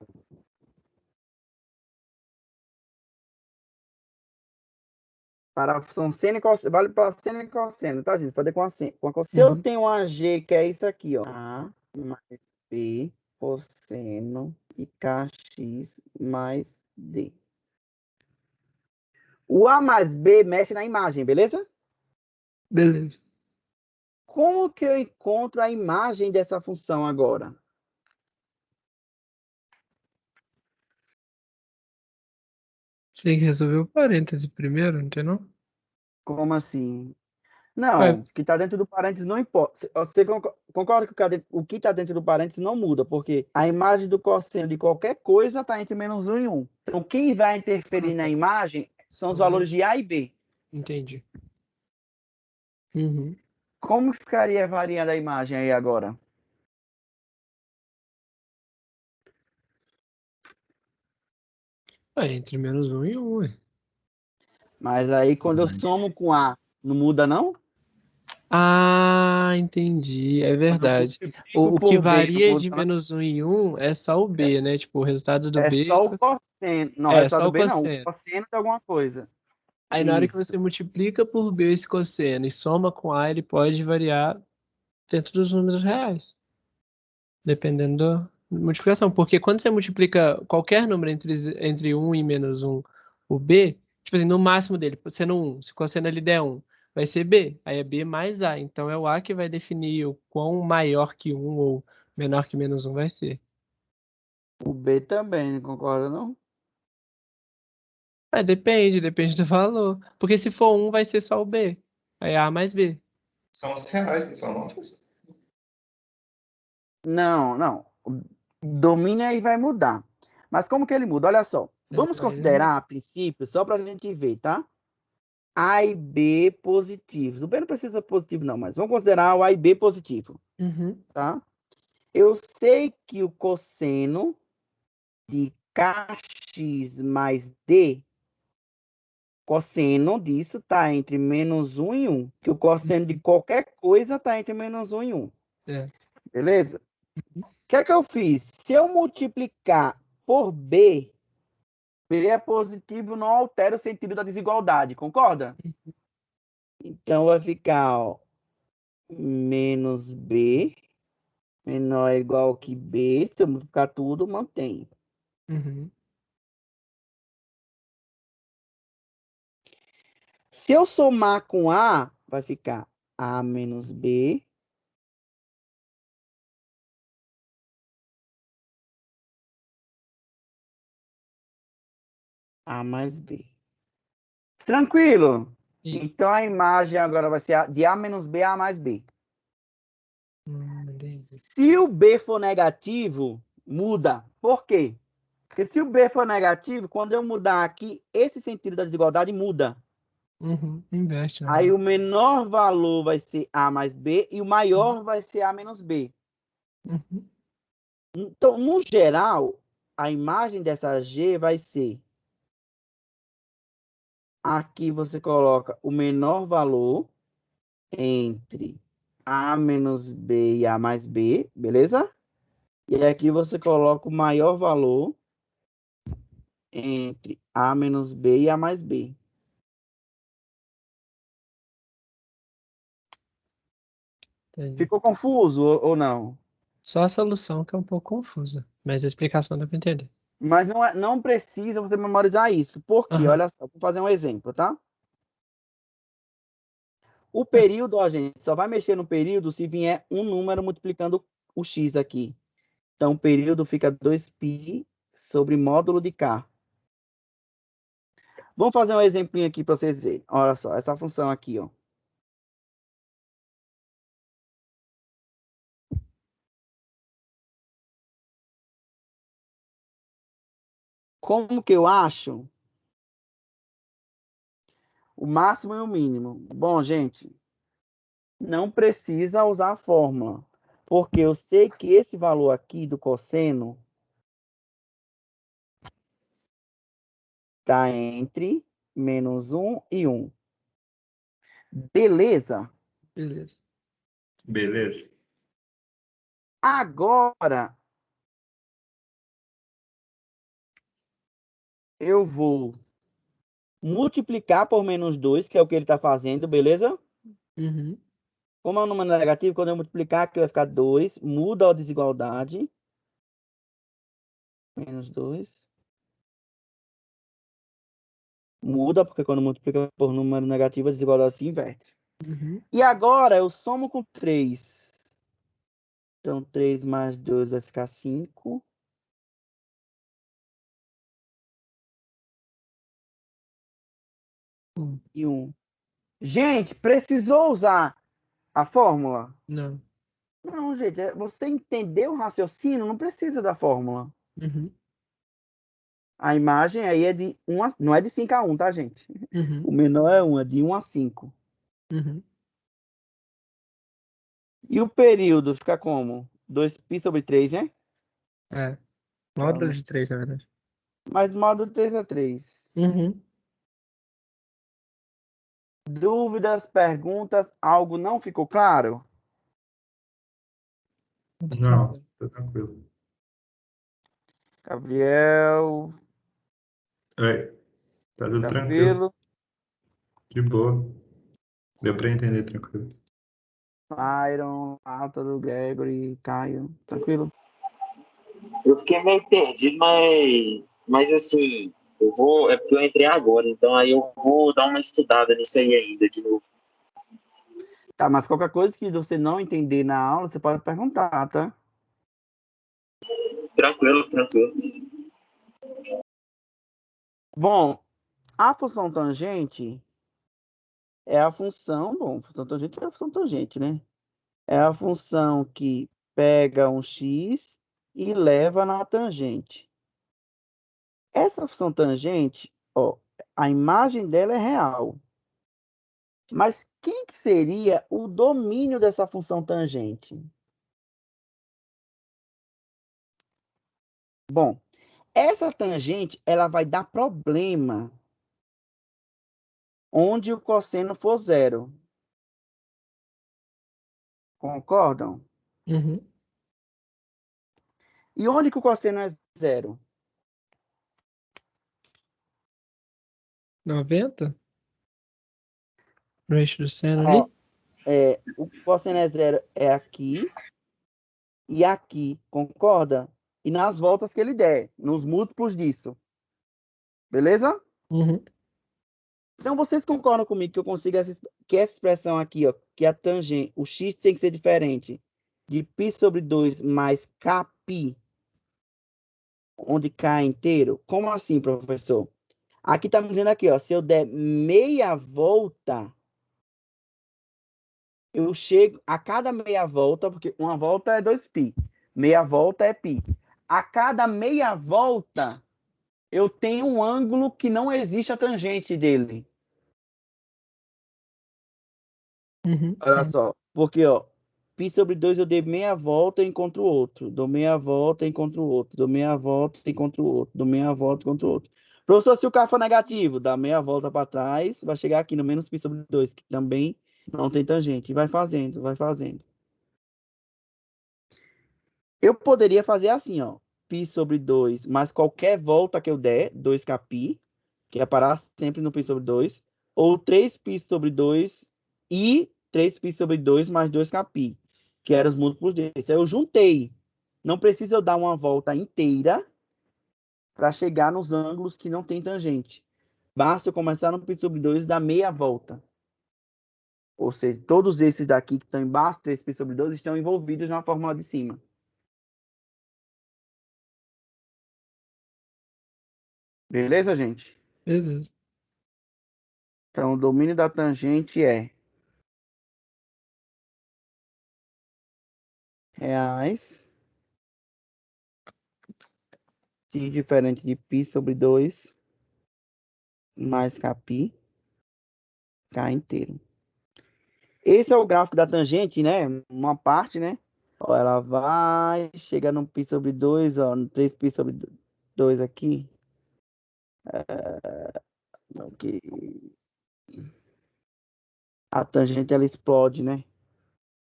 Speaker 1: Para a função seno e cosseno. Vale para seno e cosseno, tá, gente? Fazer com a seno. Se eu tenho uma G, que é isso aqui, ó. A mais B cosseno de KX mais D. O A mais B mexe na imagem, beleza?
Speaker 2: Beleza.
Speaker 1: Como que eu encontro a imagem dessa função agora?
Speaker 2: Tem que resolver o parêntese primeiro, não tem não?
Speaker 1: Como assim?
Speaker 2: Ué,
Speaker 1: Não, o que está dentro do parênteses não importa. Você concorda que o que está dentro do parênteses não muda, porque a imagem do cosseno de qualquer coisa está entre menos 1 e 1. Então, quem vai interferir na imagem são os valores de A e B.
Speaker 2: entendi. Uhum.
Speaker 1: Como ficaria variando a imagem aí agora?
Speaker 2: Entre menos 1 e 1, ué.
Speaker 1: Mas aí, quando eu somo com A, não muda, não?
Speaker 2: Ah, entendi. É
Speaker 1: Quando eu
Speaker 2: verdade.
Speaker 1: multiplico
Speaker 2: O que
Speaker 1: por B, não
Speaker 2: varia
Speaker 1: muda,
Speaker 2: de
Speaker 1: não?
Speaker 2: menos 1 em 1 é só o B, né? Tipo, o resultado do
Speaker 1: É
Speaker 2: B
Speaker 1: só o cosseno. Não, o
Speaker 2: é
Speaker 1: resultado
Speaker 2: só
Speaker 1: do
Speaker 2: o
Speaker 1: B não. O
Speaker 2: cosseno.
Speaker 1: cosseno de alguma coisa.
Speaker 2: Aí na hora que
Speaker 1: Isso.
Speaker 2: você multiplica por B esse cosseno e soma com A, ele pode variar dentro dos números reais, dependendo da multiplicação. Porque quando você multiplica qualquer número entre 1 e menos 1, o B, tipo assim, no máximo dele, sendo 1, se o cosseno ele der 1, vai ser B. Aí é B mais A. Então é o A que vai definir o quão maior que 1 ou menor que menos 1 vai ser.
Speaker 1: O B também, não concorda, não?
Speaker 2: Depende do valor. Porque se for 1, vai ser só o B. Aí é A mais B.
Speaker 3: São os reais, não são não, professor?
Speaker 1: Não, não. O domínio aí vai mudar. Mas como que ele muda? Olha só. Vamos
Speaker 2: Aí ele muda.
Speaker 1: considerar, a princípio, só para a gente ver, tá? A e B positivos. O B não precisa ser positivo, não, mas vamos considerar o A e B positivo,
Speaker 2: Uhum.
Speaker 1: tá? Eu sei que o cosseno de KX mais D, cosseno disso está entre menos 1 e 1. Que o cosseno de qualquer coisa está entre menos 1 e 1.
Speaker 2: É.
Speaker 1: Beleza? O que é que eu fiz? Se eu multiplicar por B, B é positivo, não altera o sentido da desigualdade, concorda? Então vai ficar, ó, menos B menor ou igual que B. Se eu multiplicar tudo, mantém.
Speaker 2: Uhum.
Speaker 1: Se eu somar com A, vai ficar A menos B A mais B. Tranquilo?
Speaker 2: E,
Speaker 1: Então a imagem agora vai ser de A menos B a A mais B.
Speaker 2: entendi.
Speaker 1: Se o B for negativo, muda. Por quê? Porque se o B for negativo, quando eu mudar aqui, esse sentido da desigualdade muda.
Speaker 2: Uhum. Inverte, né?
Speaker 1: Aí o menor valor vai ser A mais B e o maior vai ser A menos B.
Speaker 2: Uhum.
Speaker 1: Então, no geral, a imagem dessa G vai ser... Aqui você coloca o menor valor entre A menos B e A mais B, beleza? E aqui você coloca o maior valor entre A menos B e A mais B.
Speaker 2: Entendi.
Speaker 1: Ficou confuso ou não?
Speaker 2: Só a solução que é um pouco confusa, mas a explicação dá pra entender.
Speaker 1: Mas não precisa você memorizar isso. Por quê?
Speaker 2: Aham.
Speaker 1: Olha só, vou fazer um exemplo, tá? O período, ó, gente, só vai mexer no período se vier um número multiplicando o x aqui. Então, o período fica 2π sobre módulo de k. Vamos fazer um exemplinho aqui para vocês verem. Olha só, essa função aqui, ó. Como que eu acho o máximo e o mínimo? Bom, gente, não precisa usar a fórmula, porque eu sei que esse valor aqui do cosseno está entre -1 e 1. Beleza?
Speaker 2: Beleza.
Speaker 3: Beleza.
Speaker 1: Agora, eu vou multiplicar por -2, que é o que ele está fazendo, beleza?
Speaker 2: Uhum.
Speaker 1: Como é um número negativo, quando eu multiplicar aqui vai ficar 2, muda a desigualdade. -2. Muda, porque quando multiplica por número negativo, a desigualdade se inverte.
Speaker 2: Uhum.
Speaker 1: E agora eu somo com 3. Então, 3 mais 2 vai ficar 5. E 1. Gente, precisou usar a fórmula?
Speaker 2: Não.
Speaker 1: Não, gente. Você entendeu o raciocínio? Não precisa da fórmula.
Speaker 2: Uhum.
Speaker 1: A imagem aí é de 1 a... Não é de 5 a 1, tá, gente?
Speaker 2: Uhum.
Speaker 1: O menor é 1, é de 1 a 5.
Speaker 2: Uhum.
Speaker 1: E o período fica como? 2π sobre 3, né?
Speaker 2: É. Módulo de 3, na verdade.
Speaker 1: Mas módulo 3 é 3.
Speaker 2: Uhum.
Speaker 1: Dúvidas, perguntas, algo não ficou claro?
Speaker 3: Não, tá tranquilo.
Speaker 1: Gabriel,
Speaker 3: Oi, tá tudo tranquilo.
Speaker 1: tranquilo?
Speaker 3: De boa. Deu pra entender tranquilo.
Speaker 1: Byron, Átalo, Gregory, Caio, tranquilo?
Speaker 5: Eu fiquei meio perdido, mas assim, eu vou. É porque eu entrei agora, então aí eu vou dar uma estudada nisso aí ainda de novo.
Speaker 1: Tá, mas qualquer coisa que você não entender na aula, você pode perguntar, tá?
Speaker 5: Tranquilo, tranquilo.
Speaker 1: Bom, a função tangente é a função. Bom, função tangente é a função tangente, né? É a função que pega um x e leva na tangente. Essa função tangente, ó, a imagem dela é real. Mas quem que seria o domínio dessa função tangente? Bom, essa tangente ela vai dar problema onde o cosseno for zero. Concordam?
Speaker 2: Uhum.
Speaker 1: E onde que o cosseno é zero?
Speaker 2: 90? No eixo do seno
Speaker 1: Ó,
Speaker 2: ali?
Speaker 1: o cosseno é zero é aqui e aqui, concorda? E nas voltas que ele der, nos múltiplos disso. Beleza?
Speaker 2: Uhum.
Speaker 1: Então vocês concordam comigo que eu consigo que essa expressão aqui, ó, que a tangente, o x tem que ser diferente de π sobre 2 mais kπ, onde k é inteiro? Como assim, professor? Aqui está me dizendo aqui, ó, se eu der meia volta, eu chego a cada meia volta, porque uma volta é 2π, meia volta é π. A cada meia volta, eu tenho um ângulo que não existe a tangente dele.
Speaker 2: Uhum.
Speaker 1: Olha só, porque, ó, π sobre 2 eu dei meia volta e encontro outro. Dou meia volta e encontro outro. Dou meia volta e encontro outro. Dou meia volta e encontro outro. Professor, se o K for negativo, dá meia volta para trás, vai chegar aqui no -π sobre 2, que também Não tem tangente. E vai fazendo, vai fazendo. Eu poderia fazer assim, ó. Π sobre 2, mas qualquer volta que eu der, 2kπ, que é parar sempre no π sobre 2, ou 3π sobre 2 e 3π sobre 2 mais 2kπ, que eram os múltiplos desse. Aí eu juntei. Não precisa eu dar uma volta inteira para chegar nos ângulos que não tem tangente. Basta eu começar no π sobre 2 e dar meia volta. Ou seja, todos esses daqui que estão embaixo, 3π sobre 2, estão envolvidos na fórmula de cima. Beleza, gente?
Speaker 2: Beleza.
Speaker 1: Então, o domínio da tangente é reais, se diferente de π sobre 2, mais kπ, k inteiro. Esse é o gráfico da tangente, né? Uma parte, né? Ó, ela vai, chega no π sobre 2, ó, no 3π sobre 2 aqui. Ok. A tangente, ela explode, né?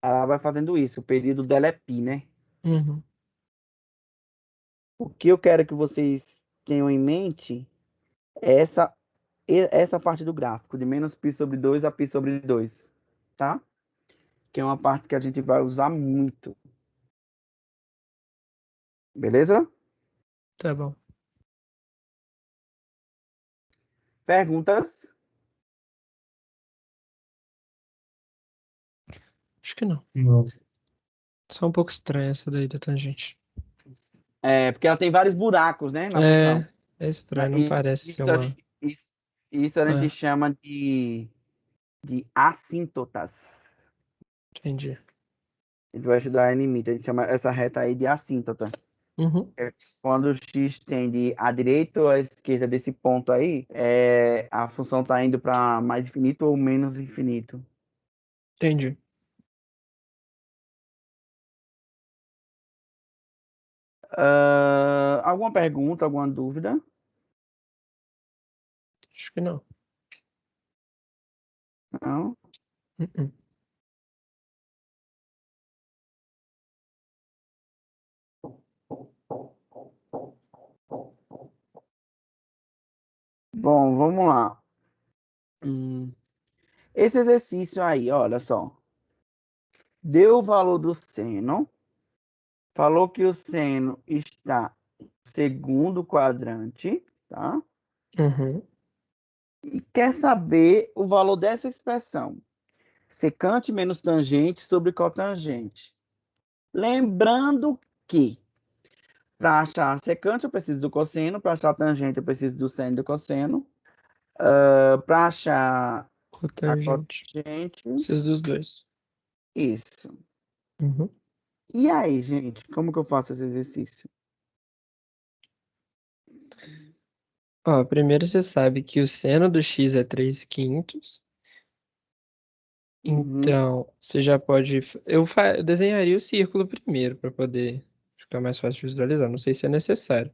Speaker 1: Ela vai fazendo isso. O período dela é π, né?
Speaker 2: Uhum.
Speaker 1: O que eu quero que vocês tenham em mente é essa parte do gráfico, de menos π sobre 2 a π sobre 2, tá? Que é uma parte que a gente vai usar muito. Beleza?
Speaker 2: Tá bom.
Speaker 1: Perguntas?
Speaker 2: Acho que não.
Speaker 3: Não.
Speaker 2: Só um pouco estranha essa daí da tangente.
Speaker 1: É, porque ela tem vários buracos, né, na função.
Speaker 2: É estranho, não parece ser
Speaker 1: Isso a
Speaker 2: uma.
Speaker 1: gente, isso a gente
Speaker 2: É,
Speaker 1: chama de assíntotas.
Speaker 2: entendi.
Speaker 1: A gente vai estudar em limite. A gente chama essa reta aí de assíntota.
Speaker 2: Uhum.
Speaker 1: Quando o x tende à direita ou à esquerda desse ponto aí, a função está indo para mais infinito ou menos infinito.
Speaker 2: Entendi.
Speaker 1: Alguma pergunta, alguma dúvida?
Speaker 2: Acho que não.
Speaker 1: Não?
Speaker 2: Uhum.
Speaker 1: Bom, vamos lá. Esse exercício aí, olha só. Deu o valor do seno. Falou que o seno está no segundo quadrante, tá?
Speaker 2: Uhum.
Speaker 1: E quer saber o valor dessa expressão. Secante menos tangente sobre cotangente. Lembrando que para achar a secante eu preciso do cosseno, para achar a tangente eu preciso do seno e do cosseno. Para achar a
Speaker 2: Cotangente.
Speaker 1: cotangente,
Speaker 2: Preciso dos dois.
Speaker 1: isso.
Speaker 2: Uhum.
Speaker 1: E aí, gente, como que eu faço esse exercício?
Speaker 2: Ó, primeiro você sabe que o seno do x é 3/5.
Speaker 1: Uhum.
Speaker 2: Então, você já pode. Eu desenharia o círculo primeiro para poder ficar mais fácil de visualizar. Não sei se é necessário.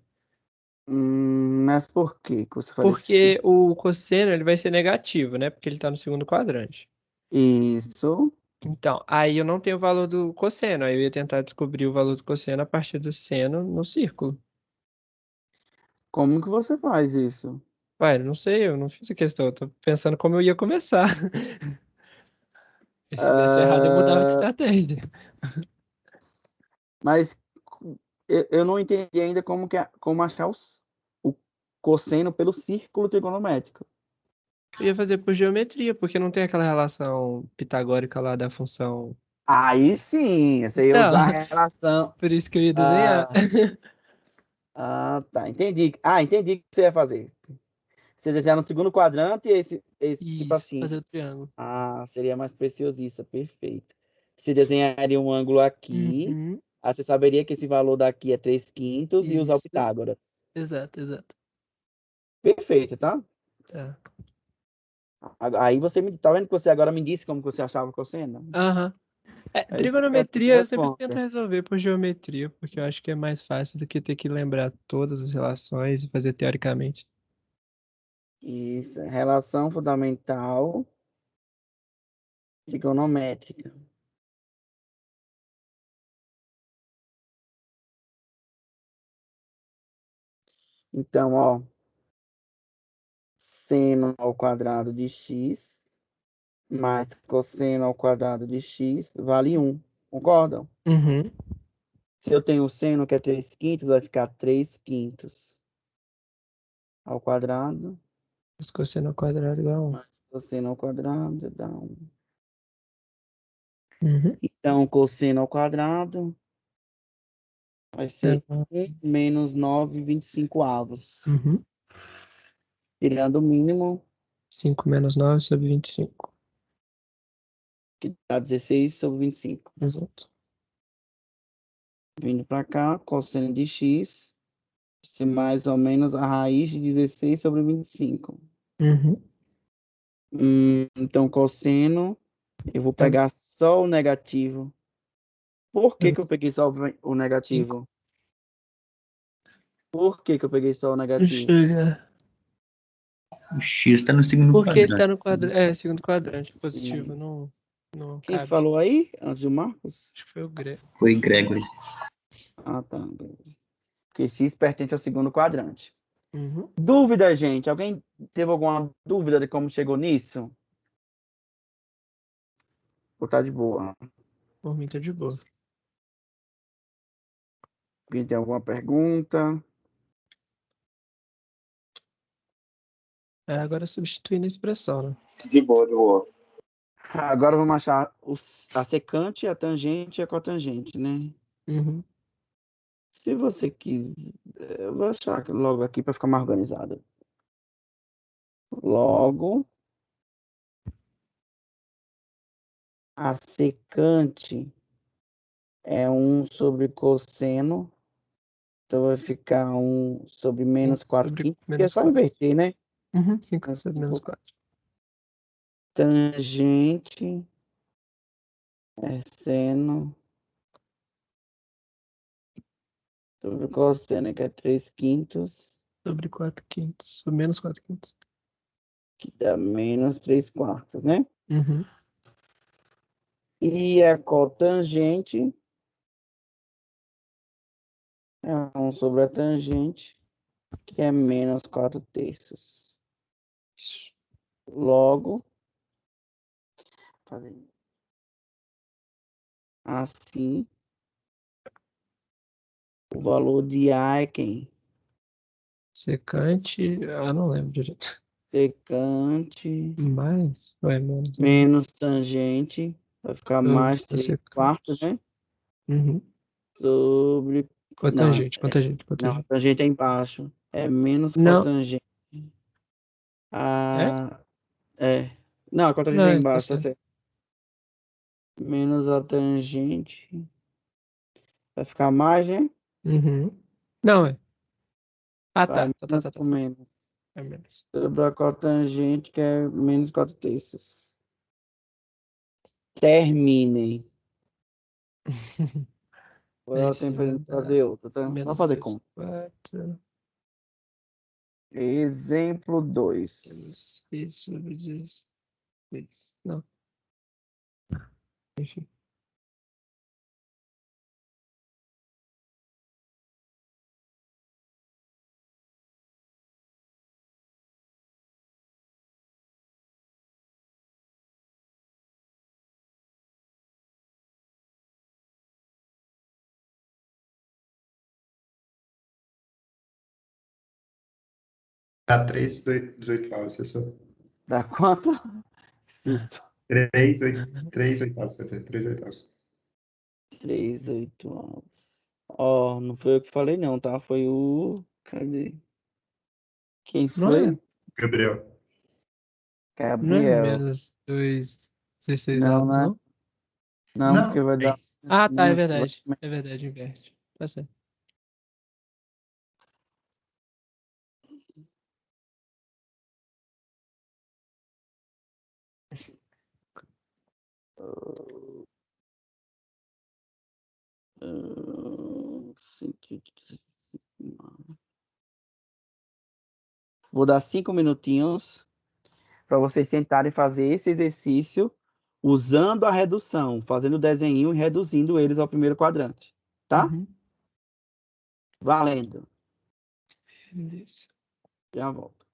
Speaker 1: Mas por que você faria esse
Speaker 2: Porque o cosseno ele vai ser negativo, né? Porque ele está no segundo quadrante.
Speaker 1: Isso.
Speaker 2: Então, aí eu não tenho o valor do cosseno. Aí eu ia tentar descobrir o valor do cosseno a partir do seno no círculo.
Speaker 1: Como que você faz isso?
Speaker 2: Ué, não sei, eu não fiz a questão. Eu tô pensando como eu ia começar. E se desse errado, eu mudava de
Speaker 1: Ah,
Speaker 2: estratégia.
Speaker 1: mas eu não entendi ainda como achar o cosseno pelo círculo trigonométrico.
Speaker 2: Eu ia fazer por geometria, porque não tem aquela relação pitagórica lá da função.
Speaker 1: Aí sim, você ia
Speaker 2: Então,
Speaker 1: usar a relação.
Speaker 2: por isso que eu ia desenhar.
Speaker 1: Ah, tá. Entendi. Entendi o que você ia fazer. Você desenhar no segundo quadrante, esse tipo
Speaker 2: Isso,
Speaker 1: assim.
Speaker 2: fazer o triângulo.
Speaker 1: Seria mais preciosista, perfeito. Você desenharia um ângulo aqui,
Speaker 2: Uhum,
Speaker 1: aí você saberia que esse valor daqui é 3/5 e usar o
Speaker 2: isso.
Speaker 1: Pitágoras.
Speaker 2: Exato, exato.
Speaker 1: Perfeito, tá?
Speaker 2: Tá.
Speaker 1: Aí você tá vendo que você agora me disse como que você achava o cosseno?
Speaker 2: Aham.
Speaker 1: É isso que eu quero que você
Speaker 2: Trigonometria eu sempre tento
Speaker 1: responda.
Speaker 2: resolver por geometria, porque eu acho que é mais fácil do que ter que lembrar todas as relações e fazer teoricamente.
Speaker 1: Isso, relação fundamental trigonométrica. Então, ó, seno ao quadrado de x mais cosseno ao quadrado de x vale 1. Concordam?
Speaker 2: Uhum.
Speaker 1: Se eu tenho o seno, que é 3/5, vai ficar 3/5 ao quadrado,
Speaker 2: Os cosseno ao quadrado igual a 1.
Speaker 1: mais cosseno ao quadrado dá 1.
Speaker 2: Uhum.
Speaker 1: Então, cosseno ao quadrado vai ser
Speaker 2: Então,
Speaker 1: 1 menos 9/25.
Speaker 2: uhum.
Speaker 1: Tirando o mínimo,
Speaker 2: 5 menos 9 sobre 25.
Speaker 1: que dá 16/25.
Speaker 2: Exato.
Speaker 1: Vindo para cá, cosseno de x, se mais ou menos a raiz de 16/25.
Speaker 2: Uhum.
Speaker 1: Então, cosseno, eu vou
Speaker 2: Tá.
Speaker 1: pegar só o negativo. Por que
Speaker 2: Menos
Speaker 1: que eu peguei só o
Speaker 2: 5.
Speaker 1: negativo? Por que que eu peguei só o negativo?
Speaker 2: Chega.
Speaker 4: O X tá no segundo
Speaker 2: Porque ele tá
Speaker 4: quadrante.
Speaker 2: no quadrante. É, segundo quadrante. Positivo.
Speaker 1: Isso.
Speaker 2: Não
Speaker 1: Quem
Speaker 2: cabe.
Speaker 1: falou aí, antes do Marcos?
Speaker 2: Acho que foi o Grego.
Speaker 4: Foi Gregory.
Speaker 1: Ah, tá. Porque x pertence ao segundo quadrante.
Speaker 2: Uhum.
Speaker 1: Dúvida, gente? Alguém teve alguma dúvida de como chegou nisso? Ou tá de boa?
Speaker 2: Por mim tá de boa.
Speaker 1: Alguém tem alguma pergunta?
Speaker 2: É, agora substituindo a expressão, né?
Speaker 5: De boa, de boa.
Speaker 1: Agora vamos achar a secante, a tangente e a cotangente, né?
Speaker 2: Uhum.
Speaker 1: Se você quiser, eu vou achar logo aqui para ficar mais organizado. Logo, a secante é 1 sobre cosseno, então vai ficar 1 sobre menos 4
Speaker 2: Sobre
Speaker 1: quintos, porque é
Speaker 2: menos
Speaker 1: só
Speaker 2: 4.
Speaker 1: inverter, né?
Speaker 2: Uhum. 5
Speaker 1: É
Speaker 2: sobre menos
Speaker 1: 5
Speaker 2: 4.
Speaker 1: tangente é seno sobre cosseno, que é 3/5,
Speaker 2: Sobre 4 quintos. Sobre menos 4 quintos.
Speaker 1: que dá menos 3/4, né?
Speaker 2: Uhum.
Speaker 1: E a cotangente é 1 sobre a tangente, que é menos 4/3. Logo, fazendo assim, o valor de A é quem?
Speaker 2: Secante. Ah, não lembro direito.
Speaker 1: Secante
Speaker 2: Mais. Ou é menos?
Speaker 1: menos tangente, vai ficar
Speaker 2: Sobre
Speaker 1: mais
Speaker 2: a
Speaker 1: 3/4,
Speaker 2: secante.
Speaker 1: né?
Speaker 2: Uhum.
Speaker 1: Sobre. Não,
Speaker 2: Cotangente, cotangente,
Speaker 1: não, a
Speaker 2: cotangente.
Speaker 1: tangente é embaixo. É menos
Speaker 2: Não.
Speaker 1: cotangente.
Speaker 2: É?
Speaker 1: A. É. Não, a cotangente é
Speaker 2: Não, tá
Speaker 1: embaixo, tá
Speaker 2: certo.
Speaker 1: certo. Menos a tangente. Vai ficar mais, né?
Speaker 2: Uhum. Não, é. Ah,
Speaker 1: Vai
Speaker 2: tá. Tá, tá,
Speaker 1: menos
Speaker 2: tá, tá.
Speaker 1: com menos.
Speaker 2: É menos.
Speaker 1: Sobre a cotangente, que é menos 4/3. Terminem. Vou dar
Speaker 2: Esse
Speaker 1: tempo pra
Speaker 2: vai
Speaker 1: gente
Speaker 2: dar
Speaker 1: fazer outra, tá? Só
Speaker 2: menos
Speaker 1: fazer
Speaker 2: 2,
Speaker 1: conta.
Speaker 2: 4.
Speaker 1: Exemplo 2.
Speaker 2: Menos 6 sobre 16. Não, enfim.
Speaker 3: Dá 3/8, professor.
Speaker 1: Dá quanto? Que susto.
Speaker 3: 3/8, quer dizer, 3/8.
Speaker 1: 3/8. Ó, não foi eu que falei não, tá? Foi o... Cadê? Quem
Speaker 2: Não é,
Speaker 1: foi?
Speaker 3: Gabriel.
Speaker 2: não é
Speaker 1: Gabriel.
Speaker 2: menos 2, 16
Speaker 1: Não,
Speaker 2: avos,
Speaker 1: não é.
Speaker 2: não?
Speaker 1: Não, porque
Speaker 3: Não,
Speaker 1: vai
Speaker 3: é
Speaker 1: dar...
Speaker 3: isso.
Speaker 2: Ah, tá, é
Speaker 1: menos-
Speaker 2: verdade. É verdade, inverte. Tá certo.
Speaker 1: Ah, 119. Vou dar 5 minutinhos para vocês tentarem fazer esse exercício usando a redução, fazendo o desenho e reduzindo eles ao primeiro quadrante. Tá?
Speaker 2: Uhum.
Speaker 1: Valendo.
Speaker 2: Beleza.
Speaker 1: Já volto.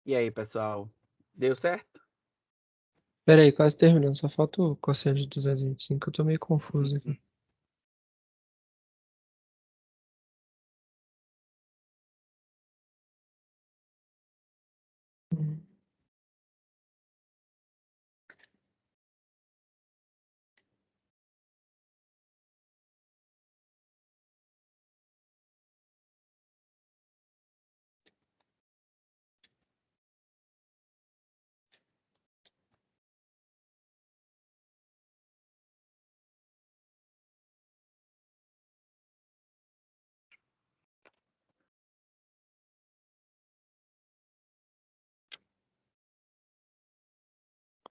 Speaker 1: E aí, pessoal? Deu certo?
Speaker 2: Pera aí, quase terminando. Só falta o cosseno de 225. Eu tô meio confuso aqui.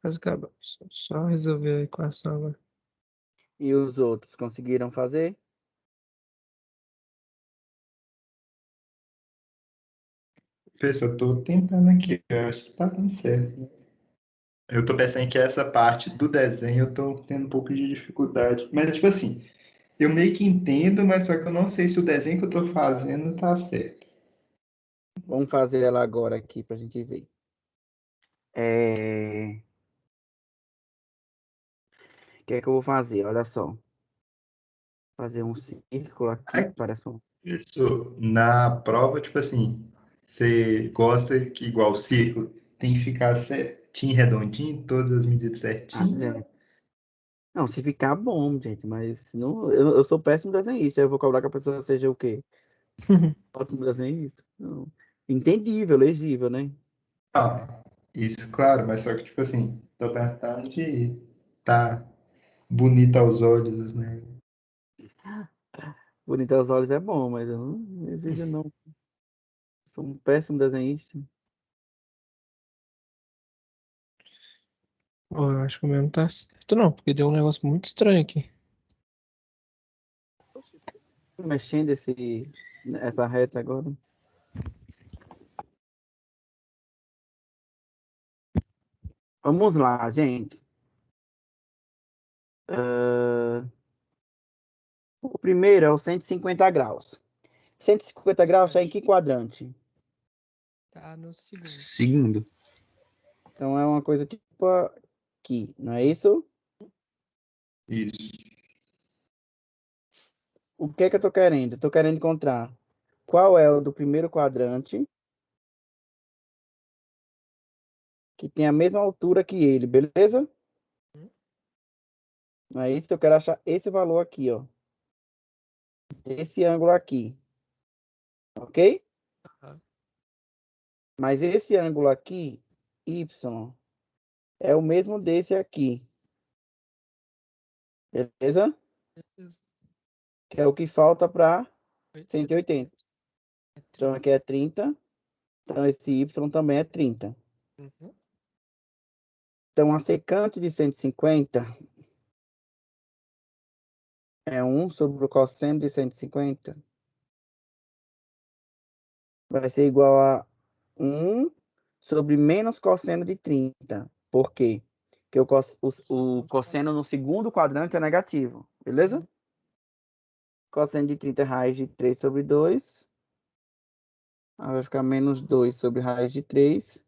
Speaker 2: Quase acabou. Só resolver a equação agora.
Speaker 1: E os outros conseguiram fazer?
Speaker 3: Professor, eu tô tentando aqui, eu acho que tá dando certo. Eu tô pensando que essa parte do desenho eu tô tendo um pouco de dificuldade. Mas, tipo assim, eu meio que entendo, mas só que eu não sei se o desenho que eu tô fazendo tá certo.
Speaker 1: Vamos fazer ela agora aqui pra gente ver. O que é que eu vou fazer? Olha só. Fazer um círculo aqui,
Speaker 3: Aqui,
Speaker 1: parece um.
Speaker 3: isso, na prova, tipo assim, você gosta que igual o círculo tem que ficar certinho, redondinho, todas as medidas
Speaker 1: Ah,
Speaker 3: certinho.
Speaker 1: gente. Não, se ficar bom, gente, mas não, eu sou péssimo desenhista. Eu vou cobrar que a pessoa seja o quê? Ótimo desenhista? Não. Entendível, legível, né?
Speaker 3: Ah, isso, claro, mas só que, tipo assim, tô perguntando de tá bonito aos olhos, né?
Speaker 1: Bonito aos olhos é bom, mas eu não exijo, não. Sou um péssimo desenhista.
Speaker 2: Ó, eu acho que o meu não tá certo, não, porque deu um negócio muito estranho aqui.
Speaker 1: Mexendo essa reta agora. Vamos lá, gente. Ah, o primeiro é o 150 graus. 150 graus está em que quadrante?
Speaker 2: Tá no segundo.
Speaker 1: Segundo. Então é uma coisa tipo aqui, não é isso?
Speaker 3: Isso.
Speaker 1: O que é que eu tô querendo? Eu tô querendo encontrar qual é o do primeiro quadrante que tem a mesma altura que ele, beleza? Não é isso? Eu quero achar esse valor aqui, ó. Esse ângulo aqui, ok?
Speaker 2: Aham.
Speaker 1: Mas esse ângulo aqui, y, é o mesmo desse aqui, beleza?
Speaker 2: Beleza.
Speaker 1: Que é o que falta para 180.
Speaker 2: 180.
Speaker 1: Então aqui é 30. Então esse y também é 30.
Speaker 2: Uhum.
Speaker 1: Então a secante de 150 é 1 sobre o cosseno de 150. Vai ser igual a 1 sobre menos cosseno de 30. Por quê? Porque o cosseno no segundo quadrante é negativo, beleza? Cosseno de 30 é raiz de 3 sobre 2. Aí vai ficar menos 2 sobre raiz de 3.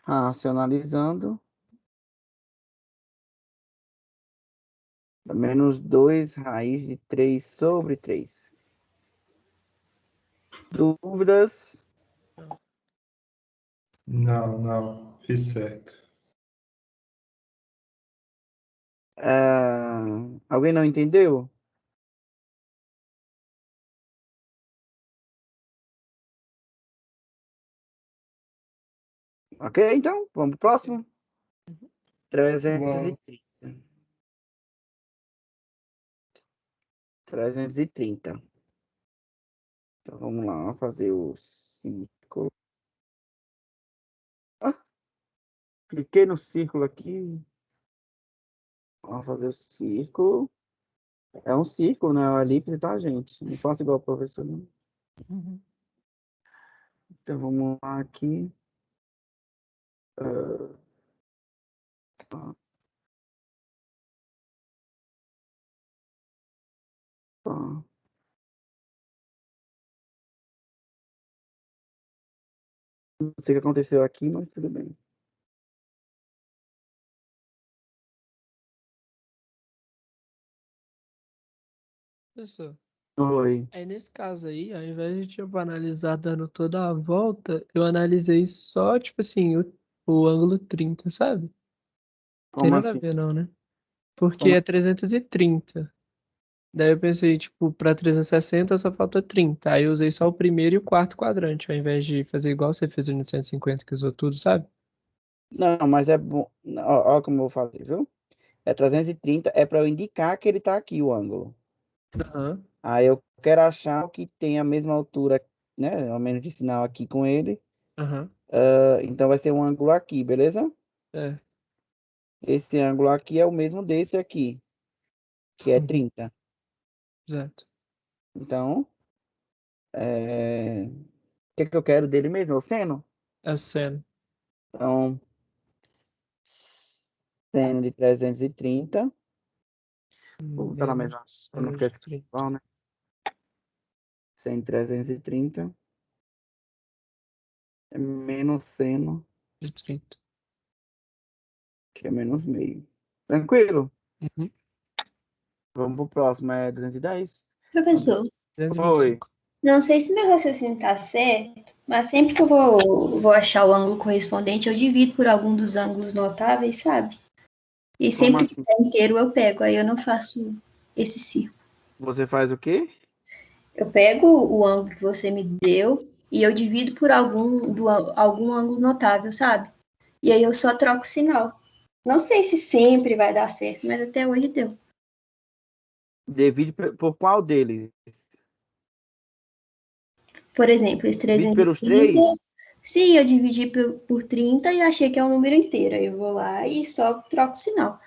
Speaker 1: Racionalizando. Menos 2 raiz de 3 sobre 3. Dúvidas?
Speaker 3: Não, não, fiz certo.
Speaker 1: Alguém não entendeu? Ok, então, vamos pro próximo. 330. 330. Então vamos lá, fazer o círculo. Ah, cliquei no círculo aqui. Vamos fazer o círculo. É um círculo, né? É uma elipse, tá, gente? Não faço igual o professor, não.
Speaker 2: Uhum.
Speaker 1: Então vamos lá aqui. Tá, tá. Não sei o que aconteceu aqui, mas tudo bem.
Speaker 2: Professor,
Speaker 1: Oi.
Speaker 2: aí nesse caso aí, ao invés de tipo analisar dando toda a volta, eu analisei só, tipo assim, o ângulo 30, sabe? Tem
Speaker 1: Como
Speaker 2: nada a
Speaker 1: assim?
Speaker 2: ver não, né? Porque
Speaker 1: Como
Speaker 2: é
Speaker 1: assim?
Speaker 2: 330. Daí eu pensei, tipo, pra 360 só falta 30. Aí eu usei só o primeiro e o quarto quadrante, ao invés de fazer igual você fez no 150, que usou tudo, sabe?
Speaker 1: Não, mas é bom. Ó, ó como eu vou fazer, viu? É 330, é para eu indicar que ele tá aqui, o ângulo.
Speaker 2: Aham.
Speaker 1: Aí eu quero achar o que tem a mesma altura, né? Ao menos de sinal aqui com ele.
Speaker 2: Aham.
Speaker 1: Então vai ser um ângulo aqui, beleza?
Speaker 2: É.
Speaker 1: Esse ângulo aqui é o mesmo desse aqui, que é
Speaker 2: Uhum.
Speaker 1: 30.
Speaker 2: Exato.
Speaker 1: Então, o que eu quero dele mesmo? É o seno?
Speaker 2: É o seno.
Speaker 1: Então, seno de 330. Vou botar na mesma,
Speaker 2: Menos
Speaker 1: para não
Speaker 2: seno
Speaker 1: ficar
Speaker 2: de 30.
Speaker 1: igual, né? Seno de 330 é menos seno,
Speaker 2: De 30.
Speaker 1: que é menos meio. Tranquilo?
Speaker 2: Uhum.
Speaker 1: Vamos pro próximo, é 210.
Speaker 6: Professor,
Speaker 1: Oi.
Speaker 2: 225.
Speaker 6: não sei se meu raciocínio tá certo, mas sempre que eu vou achar o ângulo correspondente, eu divido por algum dos ângulos notáveis, sabe? E
Speaker 1: Como
Speaker 6: sempre que
Speaker 1: assim?
Speaker 6: tá inteiro eu pego, aí eu não faço esse círculo.
Speaker 1: Você faz o quê?
Speaker 6: Eu pego o ângulo que você me deu e eu divido por algum ângulo notável, sabe? E aí eu só troco o sinal. Não sei se sempre vai dar certo, mas até hoje deu.
Speaker 1: Divide por qual deles?
Speaker 6: Por exemplo, esse
Speaker 1: Divide pelos
Speaker 6: 330,
Speaker 1: 3?
Speaker 6: sim, eu dividi por 30 e achei que é um número inteiro. Aí eu vou lá e só troco o sinal.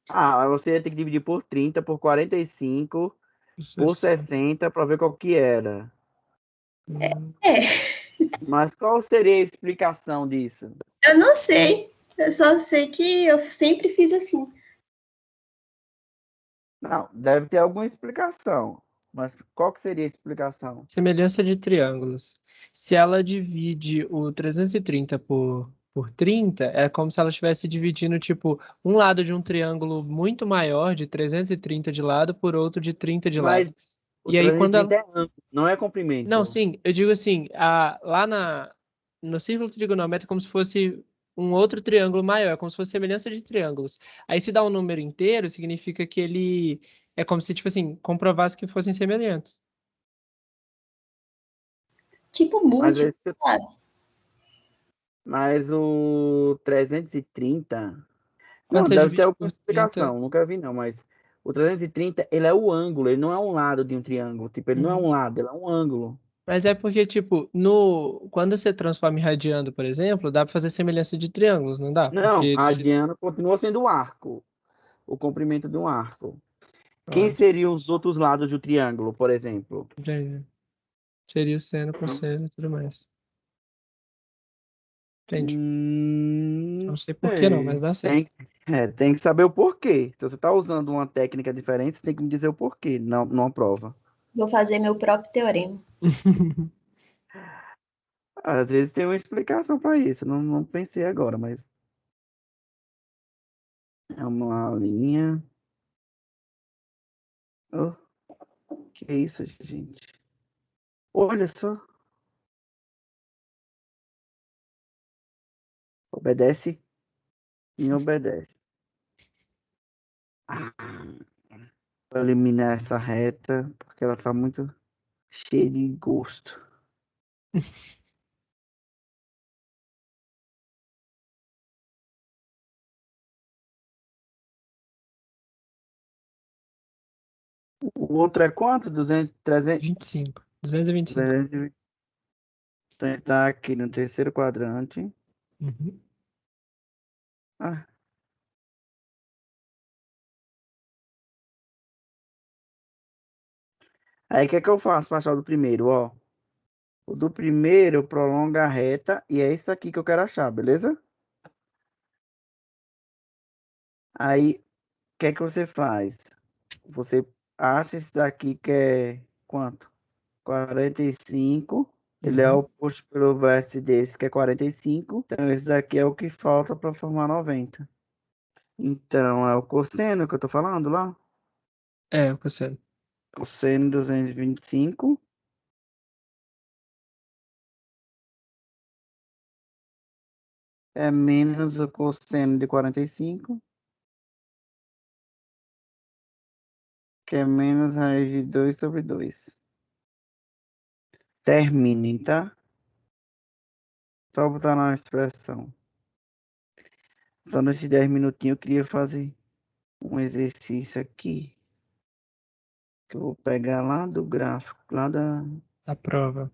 Speaker 1: Ah, você ia ter que dividir por 30, por 45, por
Speaker 2: 60.
Speaker 1: 60 para ver qual que era.
Speaker 6: É,
Speaker 1: Mas qual seria a explicação disso?
Speaker 6: eu não sei. Eu só sei que eu sempre fiz assim.
Speaker 1: Não, deve ter alguma explicação. Mas qual que seria a explicação?
Speaker 2: Semelhança de triângulos. Se ela divide o 330 por 30, é como se ela estivesse dividindo, tipo, um lado de um triângulo muito maior, de 330 de lado, por outro de 30 de lado.
Speaker 1: Mas o
Speaker 2: E aí, quando ela...
Speaker 1: 330 é ângulo, não é
Speaker 2: Não,
Speaker 1: comprimento.
Speaker 2: sim, eu digo assim, no círculo trigonométrico é como se fosse um outro triângulo maior, é como se fosse semelhança de triângulos. Aí se dá um número inteiro, significa que ele é como se, tipo assim, comprovasse que fossem semelhantes.
Speaker 6: Tipo
Speaker 1: Mas,
Speaker 6: múltiplo, sabe?
Speaker 1: mas o 330.
Speaker 2: Quando
Speaker 1: Não,
Speaker 2: você
Speaker 1: deve ter
Speaker 2: divide
Speaker 1: alguma
Speaker 2: por 30,
Speaker 1: explicação. Nunca vi, não. Mas o 330, ele é o ângulo. Ele não é um lado de um triângulo. Tipo, ele não é
Speaker 2: uhum.
Speaker 1: um lado, ele é um ângulo.
Speaker 2: Mas é porque, tipo, quando você transforma em radiano, por exemplo, dá pra fazer semelhança de triângulos, não dá?
Speaker 1: Não,
Speaker 2: Porque
Speaker 1: radiano continua sendo o arco. O comprimento de um arco. Quem
Speaker 2: pode,
Speaker 1: seriam os outros lados do triângulo, por exemplo?
Speaker 2: entendi. Seria o seno, cosseno e tudo mais. Entende?
Speaker 1: Não
Speaker 2: Não sei por que não, mas
Speaker 1: sei.
Speaker 2: dá
Speaker 1: Tem,
Speaker 2: certo.
Speaker 1: tem que saber o porquê. Se você está usando uma técnica diferente, você tem que me dizer o porquê, não, numa prova.
Speaker 6: Vou fazer meu próprio teorema.
Speaker 1: Às vezes tem uma explicação para isso. Não pensei agora, mas é uma linha. Oh, que é isso, gente? Olha só. Obedece e obedece. Ah, vou eliminar essa reta, porque ela tá muito cheia de gosto. O outro é quanto? 200, 300,
Speaker 2: 25. 225.
Speaker 1: 200. Tentar aqui no terceiro quadrante.
Speaker 2: Uhum.
Speaker 1: Ah, aí o que é que eu faço para achar o do primeiro, ó? O do primeiro prolonga a reta e é isso aqui que eu quero achar, beleza? Aí, o que é que você faz? Você acha esse daqui que é quanto? 45. Ele é
Speaker 2: Uhum.
Speaker 1: oposto pelo vértice desse que é 45. Então, esse daqui é o que falta para formar 90. Então, é o cosseno que eu tô falando lá.
Speaker 2: É, o cosseno.
Speaker 1: Cosseno de 225 é menos o cosseno de 45, que é menos raiz de 2 sobre 2. Terminem, tá? Só botar na expressão. Só nesses 10 minutinhos eu queria fazer um exercício aqui. Que eu vou pegar lá do gráfico, lá da.
Speaker 2: A prova.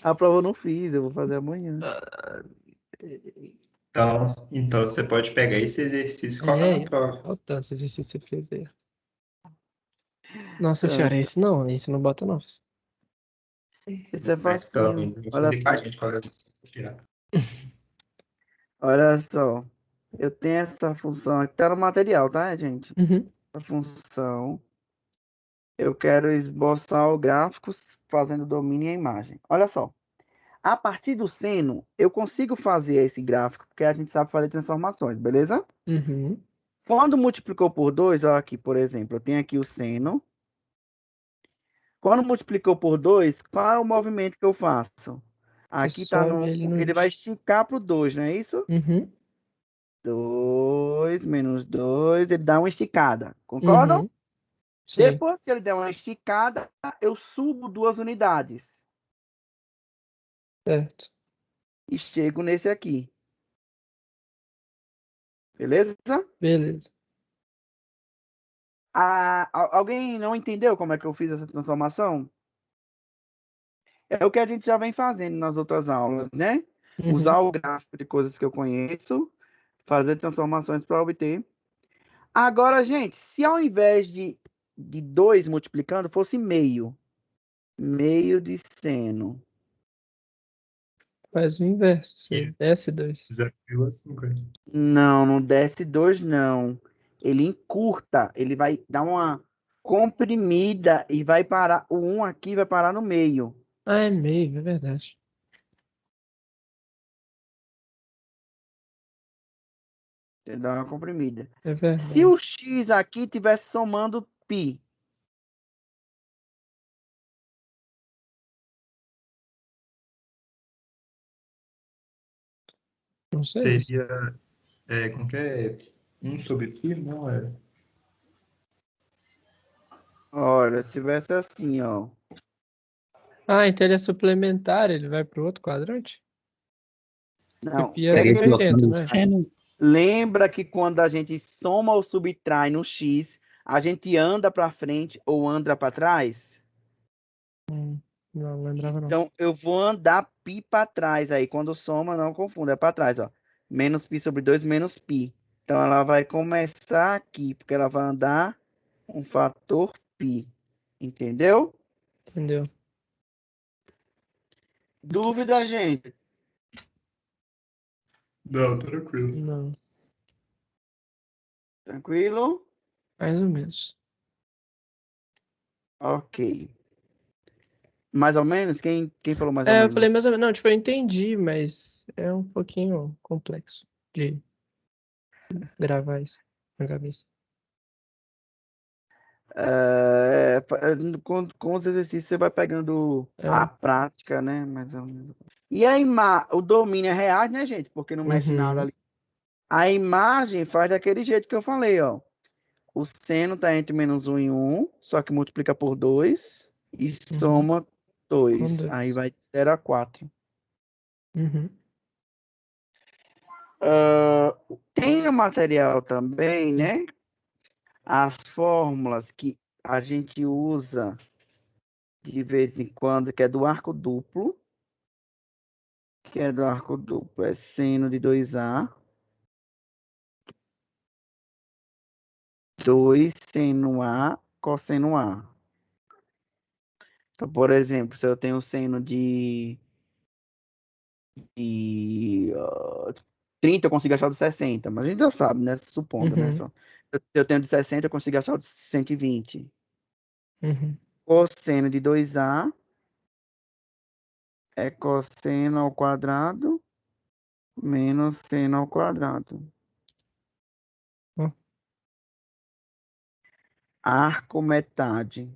Speaker 1: A prova eu não fiz, eu vou fazer amanhã.
Speaker 3: Então você pode pegar esse exercício e colocar na prova.
Speaker 2: Olha o tanto de exercício que você fez aí. Nossa
Speaker 1: Tá.
Speaker 2: senhora, esse não bota não.
Speaker 1: Isso é
Speaker 3: Mas então,
Speaker 1: facinho.
Speaker 3: vou
Speaker 1: Olha
Speaker 3: fazer com a
Speaker 1: só.
Speaker 3: gente qual é o tirar.
Speaker 1: Olha só. Eu tenho essa função aqui, tá no material, tá, gente?
Speaker 2: Uhum.
Speaker 1: A função. Eu quero esboçar o gráfico fazendo domínio e a imagem. Olha só. A partir do seno, eu consigo fazer esse gráfico, porque a gente sabe fazer transformações, beleza?
Speaker 2: Uhum.
Speaker 1: Quando multiplicou por 2, ó, aqui, por exemplo, eu tenho aqui o seno. Quando multiplicou por 2, qual é o movimento que eu faço? Aqui tá
Speaker 2: Sobe ele no
Speaker 1: ele vai
Speaker 2: eixo.
Speaker 1: esticar pro 2, não é isso?
Speaker 2: Uhum.
Speaker 1: 2 menos 2, ele dá uma esticada. Concordam?
Speaker 2: Uhum. Sim,
Speaker 1: Depois que ele der uma esticada, eu subo 2 unidades
Speaker 2: certo.
Speaker 1: e chego nesse aqui. Beleza?
Speaker 2: Beleza.
Speaker 1: Alguém não entendeu como é que eu fiz essa transformação? É o que a gente já vem fazendo nas outras aulas, né?
Speaker 2: Uhum.
Speaker 1: Usar o gráfico de coisas que eu conheço, fazer transformações para obter. Agora, gente, se ao invés de 2 multiplicando, fosse meio de seno.
Speaker 2: Faz o inverso. Você
Speaker 3: Isso.
Speaker 2: desce 2.
Speaker 3: 0,5.
Speaker 1: Não desce 2, não. Ele encurta, ele vai dar uma comprimida e vai parar. O 1 aqui vai parar no meio.
Speaker 2: Ah, é meio, é verdade.
Speaker 1: Ele dá uma comprimida.
Speaker 2: É
Speaker 1: Se
Speaker 2: verdade.
Speaker 1: o x aqui estivesse somando π,
Speaker 2: Não sei.
Speaker 3: Seria, como que é? 1 sobre π? Não, é.
Speaker 1: olha, se tivesse assim, ó.
Speaker 2: Ah, então ele é suplementar, ele vai pro outro quadrante? Porque
Speaker 1: Não,
Speaker 2: π é
Speaker 1: quer
Speaker 4: Peguei
Speaker 1: que ele...
Speaker 2: 180,
Speaker 4: colocando o
Speaker 2: não é?
Speaker 4: seno.
Speaker 1: Lembra que quando a gente soma ou subtrai no x, a gente anda para frente ou anda para trás?
Speaker 2: Não lembrava não.
Speaker 1: Então, eu vou andar π para trás aí. Quando soma, não confunda, é para trás, ó. Menos π sobre 2 menos π. Então, ela vai começar aqui, porque ela vai andar um fator π. Entendeu?
Speaker 2: Entendeu?
Speaker 1: Dúvida, gente?
Speaker 3: Não, tranquilo.
Speaker 2: Não,
Speaker 1: Tranquilo?
Speaker 2: mais ou menos.
Speaker 1: Ok. Mais ou menos? Quem falou mais ou
Speaker 2: É, eu
Speaker 1: menos?
Speaker 2: falei mais ou menos. Não, tipo, eu entendi, mas é um pouquinho complexo de gravar isso na cabeça.
Speaker 1: Com os exercícios você vai pegando
Speaker 2: É.
Speaker 1: a prática, né? Mais ou menos. E o domínio é reais, né, gente? Porque não mexe nada
Speaker 2: Uhum.
Speaker 1: ali. A imagem faz daquele jeito que eu falei, ó. O seno tá entre menos 1 e 1, só que multiplica por 2 e soma
Speaker 2: Com
Speaker 1: 2.
Speaker 2: 2.
Speaker 1: Aí vai de 0 a 4.
Speaker 2: Uhum.
Speaker 1: Tem no material também, né? As fórmulas que a gente usa de vez em quando, que é do arco duplo. Que é do arco duplo. É seno de 2A. 2 seno A, cosseno A. Então, por exemplo, se eu tenho seno de 30, eu consigo achar o de 60. Mas a gente já sabe, né? Supondo, né?
Speaker 2: Uhum.
Speaker 1: Eu tenho de 60, eu consigo achar o de 120.
Speaker 2: Uhum.
Speaker 1: Cosseno de 2A é cosseno ao quadrado menos seno ao quadrado.
Speaker 2: Ó.
Speaker 1: Arco metade.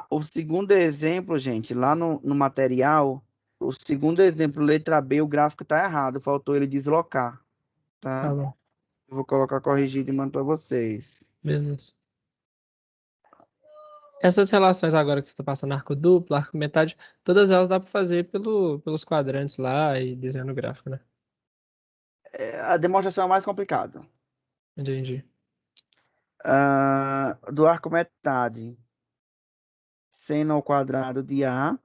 Speaker 1: O segundo exemplo, gente, lá no material, o segundo exemplo, letra B, o gráfico está errado, faltou ele deslocar, tá?
Speaker 2: Tá bom.
Speaker 1: Eu vou colocar corrigido e mando para vocês.
Speaker 2: Beleza. Essas relações agora que você está passando arco duplo, arco metade, todas elas dá para fazer pelos quadrantes lá e desenhando o gráfico, né?
Speaker 1: A demonstração é mais complicada.
Speaker 2: Entendi.
Speaker 1: Do arco metade, seno ao quadrado de A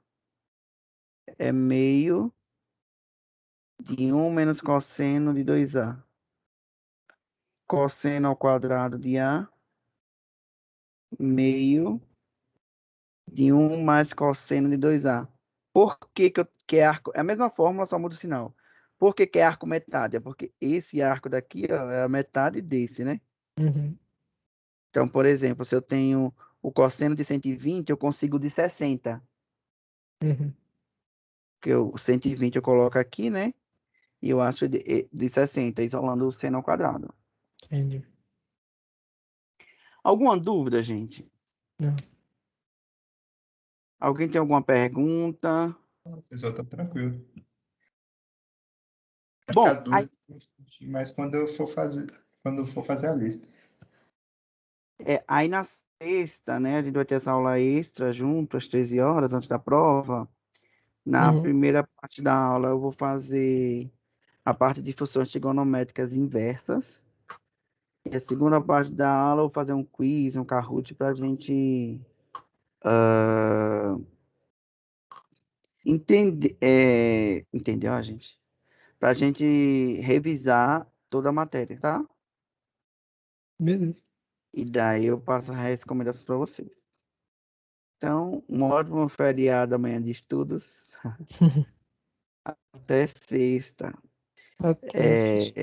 Speaker 1: é meio de 1 menos cosseno de 2A. Cosseno ao quadrado de A, meio de 1 mais cosseno de 2A. Por que é arco? É a mesma fórmula, só muda o sinal. Por que é arco metade? É porque esse arco daqui, ó, é a metade desse, né?
Speaker 2: Uhum.
Speaker 1: Então, por exemplo, se eu tenho o cosseno de 120, eu consigo de 60.
Speaker 2: Uhum.
Speaker 1: Porque o 120 eu coloco aqui, né? E eu acho de 60, isolando o seno ao quadrado.
Speaker 2: Entendi.
Speaker 1: Alguma dúvida, gente?
Speaker 2: Não.
Speaker 1: Alguém tem alguma pergunta?
Speaker 3: Você só tá tranquilo. Acho
Speaker 1: Bom,
Speaker 3: que as dúvidas, mas quando eu for fazer a lista.
Speaker 1: aí na sexta, né? A gente vai ter essa aula extra junto, às 13 horas, antes da prova. Na
Speaker 2: Uhum.
Speaker 1: primeira parte da aula, eu vou fazer a parte de funções trigonométricas inversas. E a segunda parte da aula, eu vou fazer um quiz, um Kahoot, para a gente entender, entendeu, gente? Para a gente revisar toda a matéria, tá?
Speaker 2: Beleza.
Speaker 1: E daí eu passo as recomendações para vocês. Então, um ótimo feriado amanhã de estudos. Até sexta.
Speaker 2: Ok.